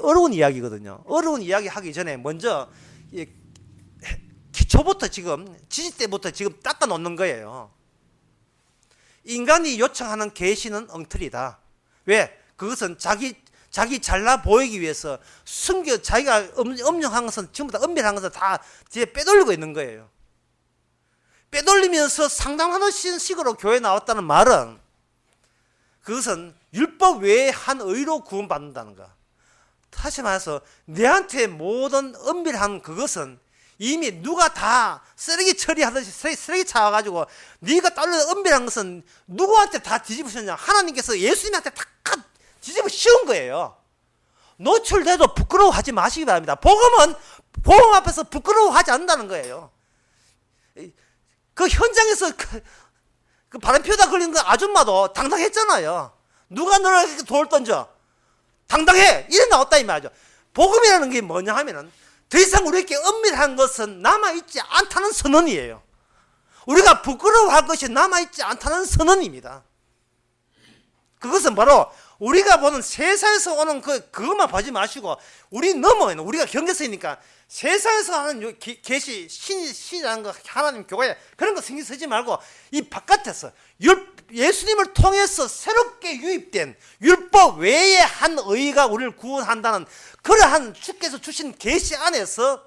어려운 이야기거든요. 어려운 이야기 하기 전에 먼저 기초부터 지금 지지 때부터 지금 닦아 놓는 거예요. 인간이 요청하는 계시는 엉터리다. 왜? 그것은 자기 잘나 보이기 위해서 자기가 음흉한 것은 전부 다 은밀한 것은 다 뒤에 빼돌리고 있는 거예요. 빼돌리면서 상담하는 식으로 교회에 나왔다는 말은 그것은 율법 외에 한 의로 구원받는다는 거. 다시 말해서 내한테 모든 은밀한 그것은 이미 누가 다 쓰레기 처리하듯이 쓰레기 차와가지고 네가 딸려 은밀한 것은 누구한테 다 뒤집으셨냐? 하나님께서 예수님한테 다 뒤집어 씌운 거예요. 노출돼도 부끄러워하지 마시기 바랍니다. 복음 앞에서 부끄러워하지 않는다는 거예요. 그 현장에서 그 바람 피우다 걸린 그 아줌마도 당당했잖아요. 누가 너를 이렇게 돌 던져? 당당해! 이래 나왔다 이 말이죠. 복음이라는 게 뭐냐 하면은 더 이상 우리에게 은밀한 것은 남아있지 않다는 선언이에요. 우리가 부끄러워할 것이 남아있지 않다는 선언입니다. 그것은 바로 우리가 보는 세상에서 오는 그것만 보지 마시고 우리가 경계선이니까 세상에서 하는 계시 신이라는 거 하나님 교회 그런 거 신경 쓰지 말고 이 바깥에서 예수님을 통해서 새롭게 유입된 율법 외에 한 의가 우리를 구원한다는 그러한 주께서 주신 계시 안에서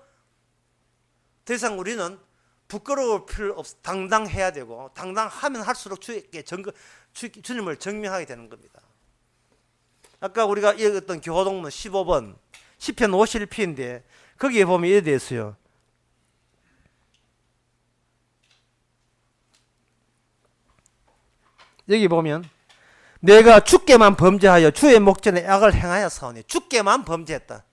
더 이상 우리는 부끄러울 필요 없어. 당당해야 되고 당당하면 할수록 주님을 증명하게 되는 겁니다. 아까 우리가 읽었던 교도문은 15번 시편 51편인데 거기에 보면 이래 되어 있어요. 여기 보면 내가 주께만 범죄하여 주의 목전에 악을 행하여 사오니 주께만 범죄했다.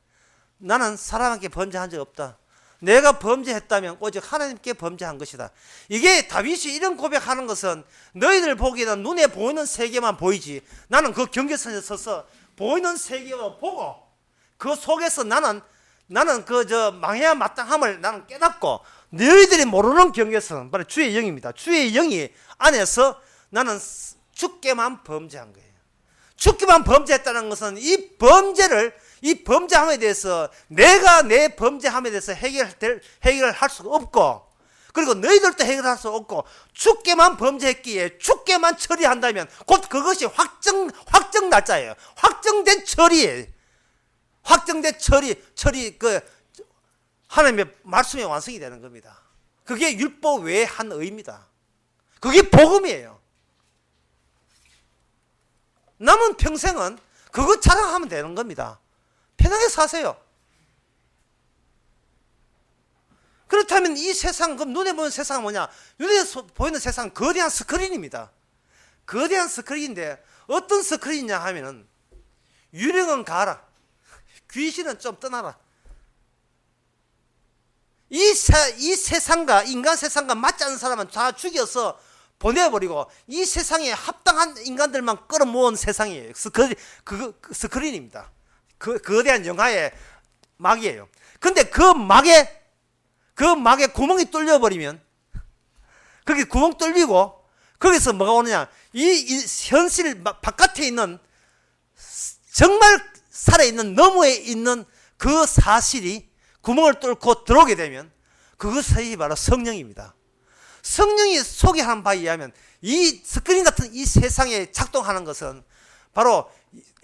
나는 사람에게 범죄한 적 없다. 내가 범죄했다면 오직 하나님께 범죄한 것이다. 이게 다윗이 이런 고백하는 것은 너희들 보기에는 눈에 보이는 세계만 보이지 나는 그 경계선에 서서 보이는 세계만 보고 그 속에서 나는 망해야 마땅함을 나는 깨닫고 너희들이 모르는 경계선 바로 주의 영입니다. 주의 영이 안에서 나는 주께만 범죄한 거예요. 주께만 범죄했다는 것은 이 범죄함에 대해서 내가 내 범죄함에 대해서 해결할 수가 없고 그리고 너희들도 해결할 수 없고 주께만 범죄했기에 주께만 처리한다면 곧 그것이 확정 날짜예요. 확정된 처리예요. 확정된 처리 하나님의 말씀의 완성이 되는 겁니다. 그게 율법 외의 한 의입니다. 그게 복음이에요. 남은 평생은 그것 자랑하면 되는 겁니다. 편하게 사세요. 그렇다면 이 세상, 그럼 눈에 보이는 세상은 뭐냐? 눈에 보이는 세상은 거대한 스크린입니다. 거대한 스크린인데 어떤 스크린이냐 하면은 유령은 가라. 귀신은 좀 떠나라. 이 세상과 인간 세상과 맞지 않는 사람은 다 죽여서 보내버리고 이 세상에 합당한 인간들만 끌어모은 세상이에요. 스크린입니다. 거대한 영화의 막이에요. 근데 그 막에 구멍이 뚫려버리면 거기 구멍 뚫리고 거기서 뭐가 오느냐? 이 현실 바깥에 있는 정말 살아있는 너머에 있는 그 사실이 구멍을 뚫고 들어오게 되면 그것이 바로 성령입니다. 성령이 소개하는 바에 의하면 이 스크린 같은 이 세상에 작동하는 것은 바로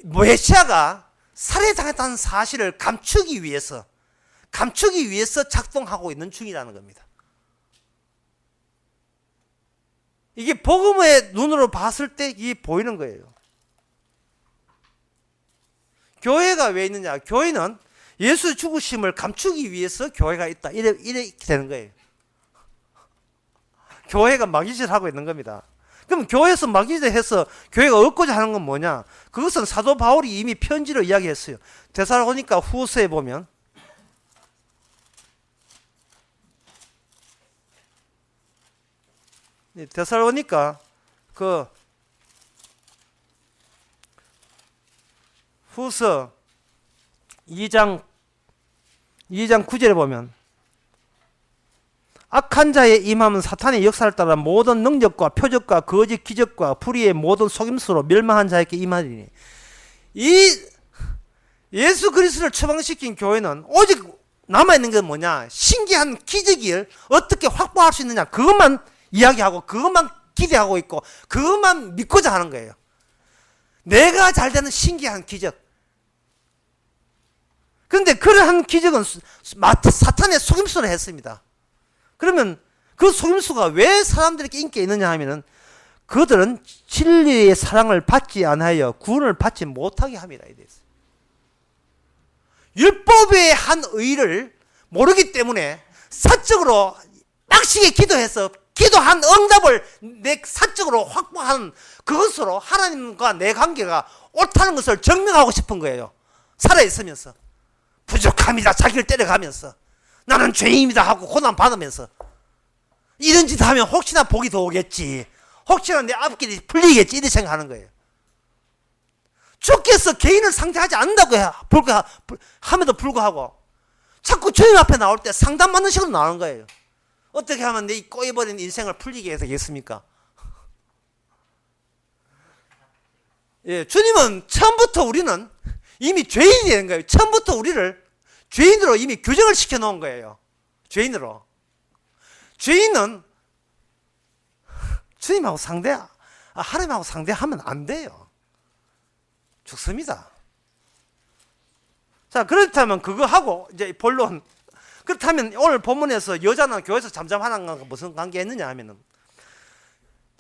메시아가 살해당했다는 사실을 감추기 위해서 작동하고 있는 중이라는 겁니다. 이게 복음의 눈으로 봤을 때 이게 보이는 거예요. 교회가 왜 있느냐? 교회는 예수 죽으심을 감추기 위해서 교회가 있다. 이렇게 되는 거예요. 교회가 마귀짓을 하고 있는 겁니다. 그럼 교회에서 마귀짓을 해서 교회가 얻고자 하는 건 뭐냐? 그것은 사도 바울이 이미 편지로 이야기했어요. 데살로니가 후서에 보면 데살로니가 그 후서 2장 9절에 보면 악한 자의 임함은 사탄의 역사를 따라 모든 능력과 표적과 거짓 기적과 불의의 모든 속임수로 멸망한 자에게 임하리니. 이 예수 그리스도를 처방시킨 교회는 오직 남아있는 건 뭐냐? 신기한 기적을 어떻게 확보할 수 있느냐? 그것만 이야기하고 그것만 기대하고 있고 그것만 믿고자 하는 거예요. 내가 잘 되는 신기한 기적. 그런데 그러한 기적은 사탄의 속임수를 했습니다. 그러면 그 속임수가 왜 사람들에게 인기가 있느냐 하면은 그들은 진리의 사랑을 받지 않아야 구원을 받지 못하게 함이라. 율법의 한 의를 모르기 때문에 사적으로 빡시게 기도해서 기도한 응답을 내 사적으로 확보하는 그것으로 하나님과 내 관계가 옳다는 것을 증명하고 싶은 거예요. 살아있으면서 부족합니다 자기를 때려가면서 나는 죄인입니다 하고 고난 받으면서 이런 짓 하면 혹시나 복이 더 오겠지, 혹시나 내 앞길이 풀리겠지 이렇게 생각하는 거예요. 주께서 개인을 상대하지 않는다고 함에도 불구하고 자꾸 주님 앞에 나올 때 상담받는 식으로 나오는 거예요. 어떻게 하면 내 꼬여버린 인생을 풀리게 해서 되겠습니까? 예, 주님은 처음부터 우리는 이미 죄인이 되는 거예요. 처음부터 우리를 죄인으로 이미 규정을 시켜놓은 거예요. 죄인으로. 죄인은 주님하고 하나님하고 상대하면 안 돼요. 죽습니다. 자, 그렇다면 그거 하고 이제 본론. 그렇다면 오늘 본문에서 여자는 교회에서 잠잠하는 건 무슨 관계있느냐 하면은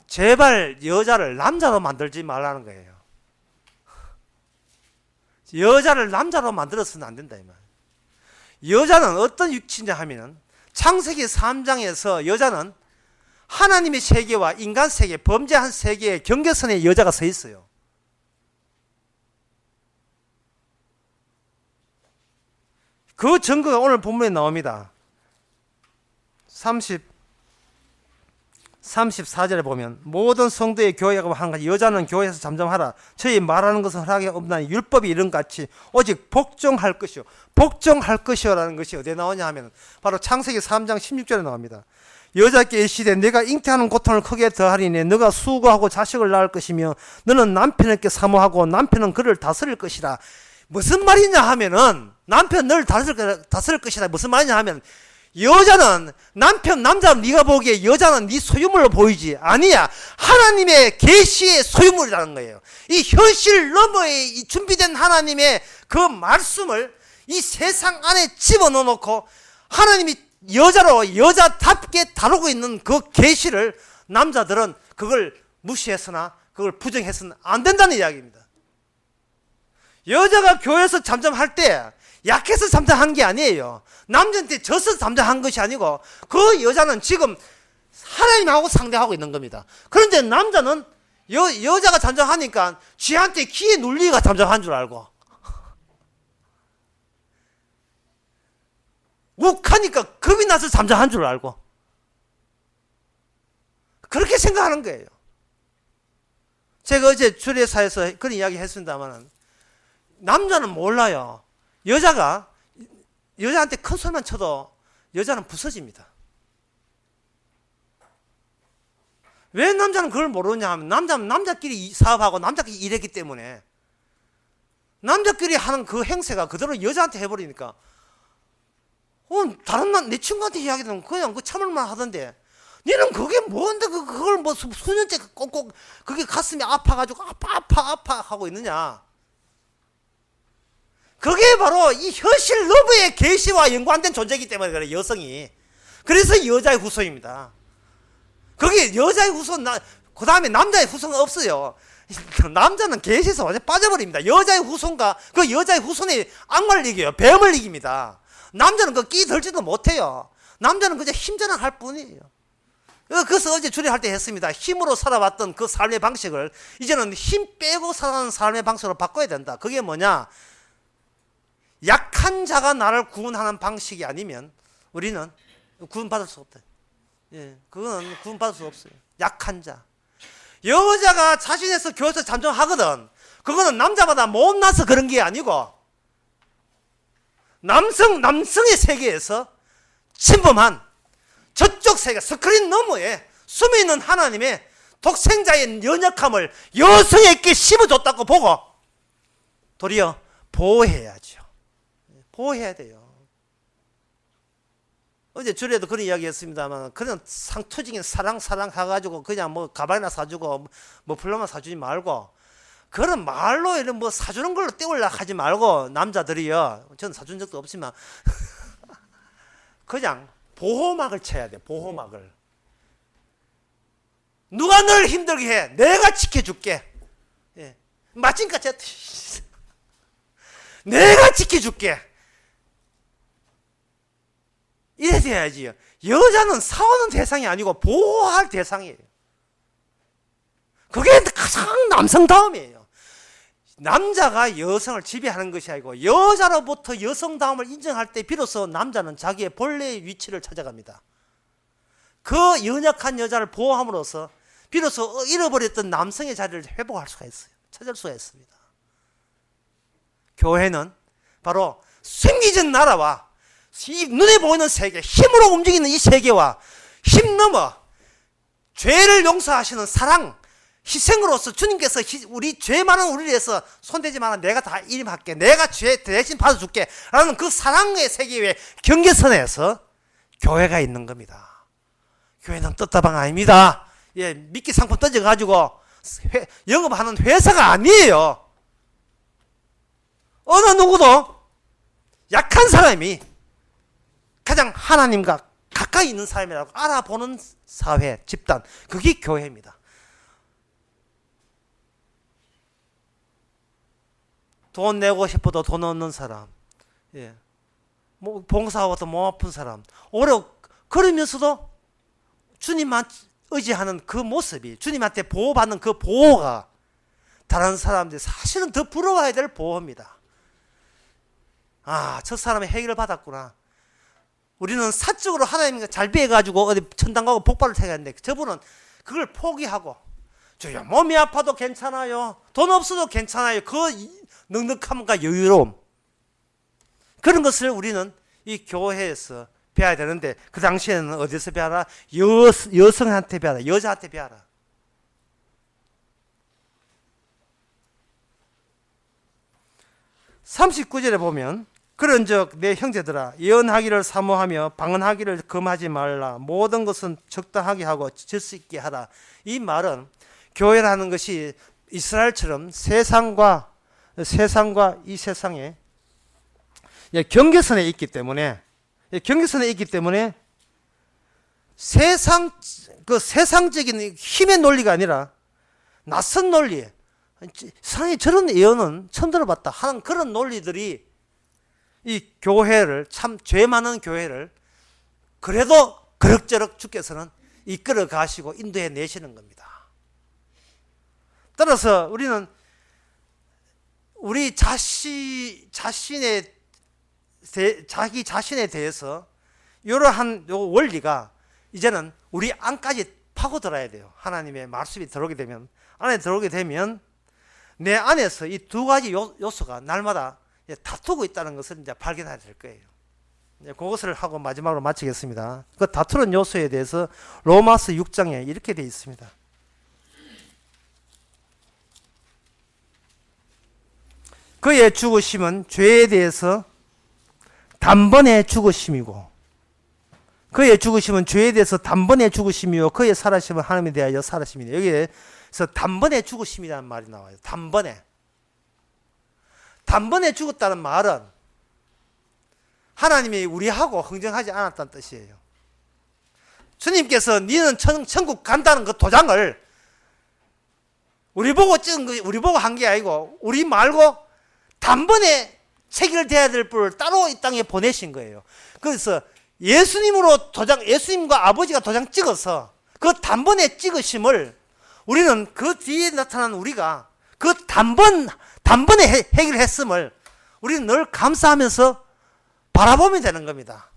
제발 여자를 남자로 만들지 말라는 거예요. 여자를 남자로 만들어서는 안 된다 이 말. 여자는 어떤 육체냐 하면은 창세기 3장에서 여자는 하나님의 세계와 인간 세계, 범죄한 세계의 경계선에 여자가 서 있어요. 그 증거가 오늘 본문에 나옵니다. 34절에 보면 모든 성도의 교회가 한 가지 여자는 교회에서 잠잠하라. 저희 말하는 것은 허락이 없나니 율법이 이런 같이 오직 복종할 것이요. 복종할 것이요라는 것이 어디에 나오냐 하면 바로 창세기 3장 16절에 나옵니다. 여자께 이르시되 내가 잉태하는 고통을 크게 더하리니 너가 수고하고 자식을 낳을 것이며 너는 남편에게 사모하고 남편은 그를 다스릴 것이라. 무슨 말이냐 하면은 남편 널 다스릴 것이다. 무슨 말이냐 하면 여자는 남자는 네가 보기에 여자는 네 소유물로 보이지 아니야. 하나님의 계시의 소유물이라는 거예요. 이 현실 너머에 준비된 하나님의 그 말씀을 이 세상 안에 집어넣어 놓고 하나님이 여자로 여자답게 다루고 있는 그 계시를 남자들은 그걸 무시해서나 그걸 부정해서는 안 된다는 이야기입니다. 여자가 교회에서 잠잠할 때 약해서 잠잠한 게 아니에요. 남자한테 져서 잠잠한 것이 아니고 그 여자는 지금 하나님하고 상대하고 있는 겁니다. 그런데 남자는 여자가 잠잠하니까 쥐한테 기에 눌리가 잠잠한 줄 알고 욱하니까 겁이 나서 잠잠한 줄 알고 그렇게 생각하는 거예요. 제가 어제 주례사에서 그런 이야기 했습니다만 남자는 몰라요. 여자한테 큰 소리만 쳐도 여자는 부서집니다. 왜 남자는 그걸 모르냐 하면 남자는 남자끼리 사업하고 남자끼리 일했기 때문에 남자끼리 하는 그 행세가 그대로 여자한테 해버리니까 다른 내 친구한테 이야기하면 그냥 그 참을만 하던데 니는 그게 뭔데 그걸 뭐 수년째 꼭꼭 그게 가슴이 아파가지고 아파 하고 있느냐. 그게 바로 이 현실 러브의 계시와 연관된 존재이기 때문에 그래, 여성이. 그래서 여자의 후손입니다. 거기 여자의 후손, 그 다음에 남자의 후손은 없어요. 남자는 계시에서 완전 빠져버립니다. 여자의 후손과 그 여자의 후손이 악마를 이겨요. 뱀을 이깁니다. 남자는 그 끼 들지도 못해요. 남자는 그냥 힘자랑할 뿐이에요. 그래서 어제 주례할 때 했습니다. 힘으로 살아왔던 그 삶의 방식을 이제는 힘 빼고 살아가는 삶의 방식으로 바꿔야 된다. 그게 뭐냐? 약한 자가 나를 구원하는 방식이 아니면 우리는 구원받을 수 없다. 예, 그거는 구원받을 수 없어요. 약한 자. 여자가 자신에서 교회에서 잠잠하거든. 그거는 남자보다 못나서 그런 게 아니고 남성의 세계에서 침범한 저쪽 세계 스크린 너머에 숨어있는 하나님의 독생자의 연약함을 여성에게 심어줬다고 보고 도리어 보호해야죠. 보호해야 돼요. 어제 주례도 그런 이야기 했습니다만, 그런 상투적인 사랑 해가지고 그냥 뭐 가방이나 사주고 뭐 플러만 사주지 말고, 그런 말로 이런 뭐 사주는 걸로 떼우려 하지 말고, 남자들이요. 저는 사준 적도 없지만, 그냥 보호막을 쳐야 돼, 보호막을. 누가 널 힘들게 해? 내가 지켜줄게. 예. 마침까지 내가 지켜줄게. 이래 돼야지. 여자는 싸우는 대상이 아니고 보호할 대상이에요. 그게 가장 남성다움이에요. 남자가 여성을 지배하는 것이 아니고 여자로부터 여성다움을 인정할 때 비로소 남자는 자기의 본래의 위치를 찾아갑니다. 그 연약한 여자를 보호함으로써 비로소 잃어버렸던 남성의 자리를 회복할 수가 있어요. 찾을 수가 있습니다. 교회는 바로 생기진 나라와 이 눈에 보이는 세계, 힘으로 움직이는 이 세계와 힘 넘어 죄를 용서하시는 사랑, 희생으로서 주님께서 우리 죄 많은 우리를 위해서 손대지 마라, 내가 다 임할게, 내가 죄 대신 받아줄게 라는 그 사랑의 세계의 경계선에서 교회가 있는 겁니다. 교회는 떴다방 아닙니다. 예, 미끼 상품 던져가지고 영업하는 회사가 아니에요. 어느 누구도 약한 사람이 가장 하나님과 가까이 있는 사람이라고 알아보는 사회, 집단, 그게 교회입니다. 돈 내고 싶어도 돈 없는 사람, 예, 뭐 봉사하고도 몸 아픈 사람, 오히려 그러면서도 주님만 의지하는 그 모습이, 주님한테 보호받는 그 보호가 다른 사람들이 사실은 더 부러워야 될 보호입니다. 아, 저 사람이 해결을 받았구나. 우리는 사적으로 하나님과 잘 배워가지고 어디 천당 가고 복받을 생각했는데, 저분은 그걸 포기하고, 저야 몸이 아파도 괜찮아요, 돈 없어도 괜찮아요, 그 넉넉함과 여유로움, 그런 것을 우리는 이 교회에서 배워야 되는데, 그 당시에는 어디서 배워라? 여성한테 배워라, 여자한테 배워라. (39절에) 보면, 그런즉 내 형제들아, 예언하기를 사모하며 방언하기를 금하지 말라. 모든 것은 적당하게 하고 질서 있게 하라. 이 말은 교회라는 것이 이스라엘처럼 세상과 이 세상에 경계선에 있기 때문에, 세상적인 힘의 논리가 아니라 낯선 논리, 세상에 저런 예언은 처음 들어봤다 하는 그런 논리들이 이 교회를, 참 죄 많은 교회를 그래도 그럭저럭 주께서는 이끌어 가시고 인도해 내시는 겁니다. 따라서 우리는 우리 자기 자신에 대해서 이러한 원리가 이제는 우리 안까지 파고들어야 돼요. 하나님의 말씀이 들어오게 되면, 안에 들어오게 되면 내 안에서 이 두 가지 요소가 날마다 다투고 있다는 것을 이제 발견하게 될 거예요. 그것을 하고 마지막으로 마치겠습니다. 그 다투는 요소에 대해서 로마서 6장에 이렇게 되어 있습니다. 그의 죽으심은 죄에 대해서 단번에 죽으심이고, 그의 죽으심은 죄에 대해서 단번에 죽으심이요 그의 살아심은 하나님에 대하여 살아심이네. 여기에서 단번에 죽으심이라는 말이 나와요. 단번에 단번에 죽었다는 말은 하나님이 우리하고 흥정하지 않았다는 뜻이에요. 주님께서 니는 천국 간다는 그 도장을 우리 보고 찍은 거, 우리 보고 한 게 아니고 우리 말고 단번에 체결돼야 될 분을 따로 이 땅에 보내신 거예요. 그래서 예수님으로 예수님과 아버지가 도장 찍어서 그 단번에 찍으심을 우리는 그 뒤에 나타난 우리가 그 단번에 해결했음을 우리는 늘 감사하면서 바라보면 되는 겁니다.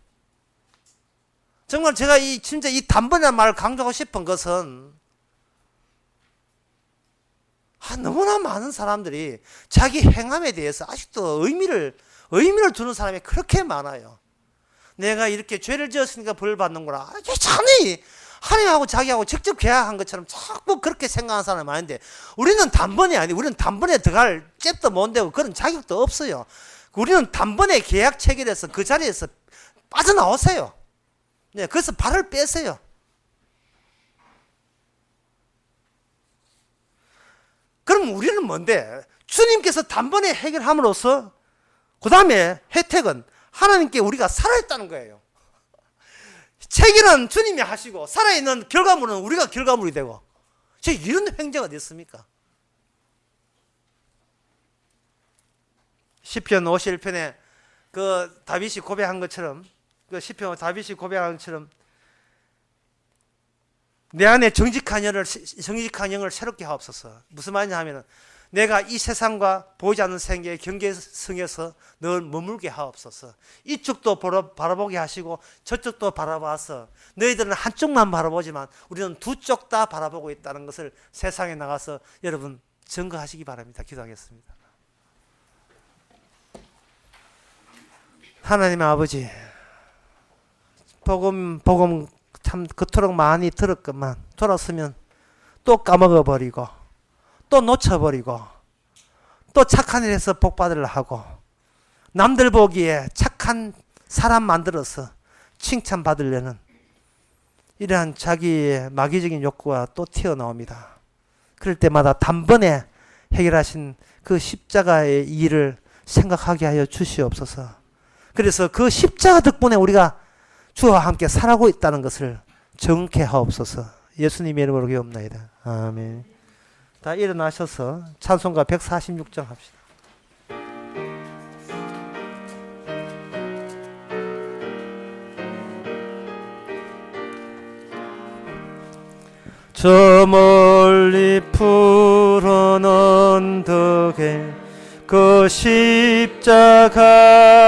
정말 제가 진짜 이 단번이라는 말을 강조하고 싶은 것은 너무나 많은 사람들이 자기 행함에 대해서 아직도 의미를 두는 사람이 그렇게 많아요. 내가 이렇게 죄를 지었으니까 벌 받는구나. 참이 하나님하고 자기하고 직접 계약한 것처럼 자꾸 그렇게 생각하는 사람이 많은데 우리는 단번에 우리는 단번에 들어갈 잽도 못 내고 그런 자격도 없어요. 우리는 단번에 계약 체결해서 그 자리에서 빠져나오세요. 네, 그래서 발을 빼세요. 그럼 우리는 뭔데? 주님께서 단번에 해결함으로써 그 다음에 혜택은 하나님께 우리가 살아있다는 거예요. 체결은 주님이 하시고 살아있는 결과물은 우리가 결과물이 되고 이런 횡재가 됐습니까? 시편 51편에 그 다윗이 고백한 것처럼 그 시편 다윗이 고백한 것처럼 내 안에 정직한 영을 새롭게 하옵소서. 무슨 말이냐 하면은 내가 이 세상과 보이지 않는 세계의 경계성에서 늘 머물게 하옵소서. 이쪽도 바라보게 하시고 저쪽도 바라봐서 너희들은 한쪽만 바라보지만 우리는 두 쪽 다 바라보고 있다는 것을 세상에 나가서 여러분 증거하시기 바랍니다. 기도하겠습니다. 하나님의 아버지, 복음 참 그토록 많이 들었건만 돌았으면 또 까먹어버리고 또 놓쳐버리고 또 착한 일에서 복받으려 하고 남들 보기에 착한 사람 만들어서 칭찬받으려는 이러한 자기의 마귀적인 욕구가 또 튀어나옵니다. 그럴 때마다 단번에 해결하신 그 십자가의 일을 생각하게 하여 주시옵소서. 그래서 그 십자가 덕분에 우리가 주와 함께 살아가고 있다는 것을 정케 하옵소서. 예수님의 이름으로 기도합니다. 아멘. 다 일어나셔서 찬송가 146장 합시다. 저 멀리 푸른 언덕에 그 십자가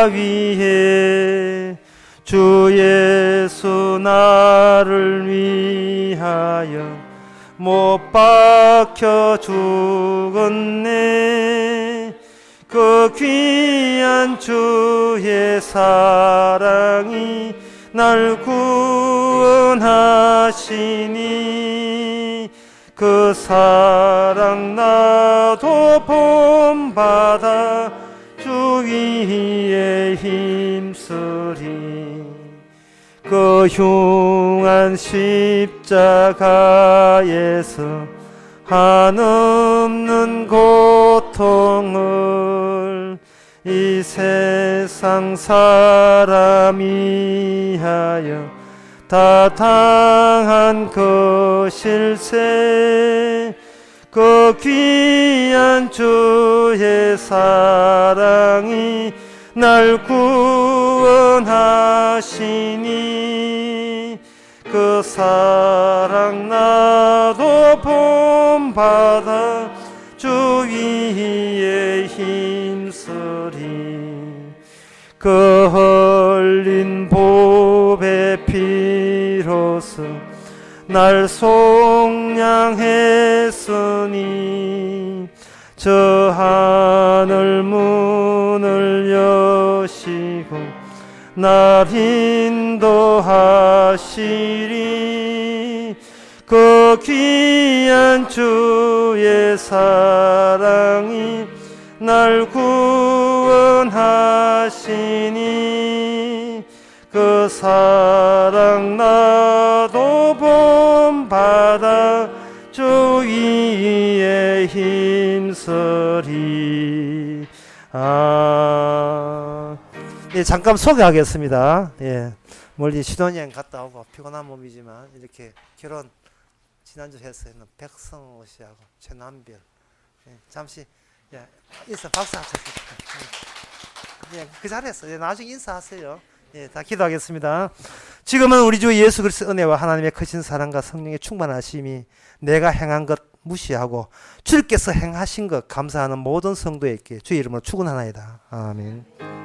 위에 주 예수 나를 위하여 못 박혀 죽었네. 그 귀한 주의 사랑이 날 구원하시니 그 사랑 나도 본받아 주 위에 힘쓰리. 그 흉한 십자가에서 한없는 고통을 이 세상 사람이 하여 다 당한 것일세. 그 귀한 주의 사랑이 날 구원하시니 그 사랑 나도 본받아 주 위에 힘쓰리. 그 흘린 보배 피로써 날 속량했으니 저 하늘 문을 여시고 날 인도하시리. 그 귀한 주의 사랑이 날 구원하시니 그 사랑 나도 본받아 주 위에 힘쓰리. 예, 잠깐 소개하겠습니다. 예, 멀리 신혼여행 갔다 오고 피곤한 몸이지만 이렇게 결혼 지난주 했어요. 백성호 씨하고 최남별. 예, 잠시 예, 인사 박수 한번 쳐주세요. 예, 그 잘했어요. 예, 나중에 인사하세요. 예, 다 기도하겠습니다. 지금은 우리 주 예수 그리스도의 은혜와 하나님의 크신 사랑과 성령의 충만하심이 내가 행한 것 무시하고 주께서 행하신 것 감사하는 모든 성도에게 주의 이름으로 축원하나이다. 아멘.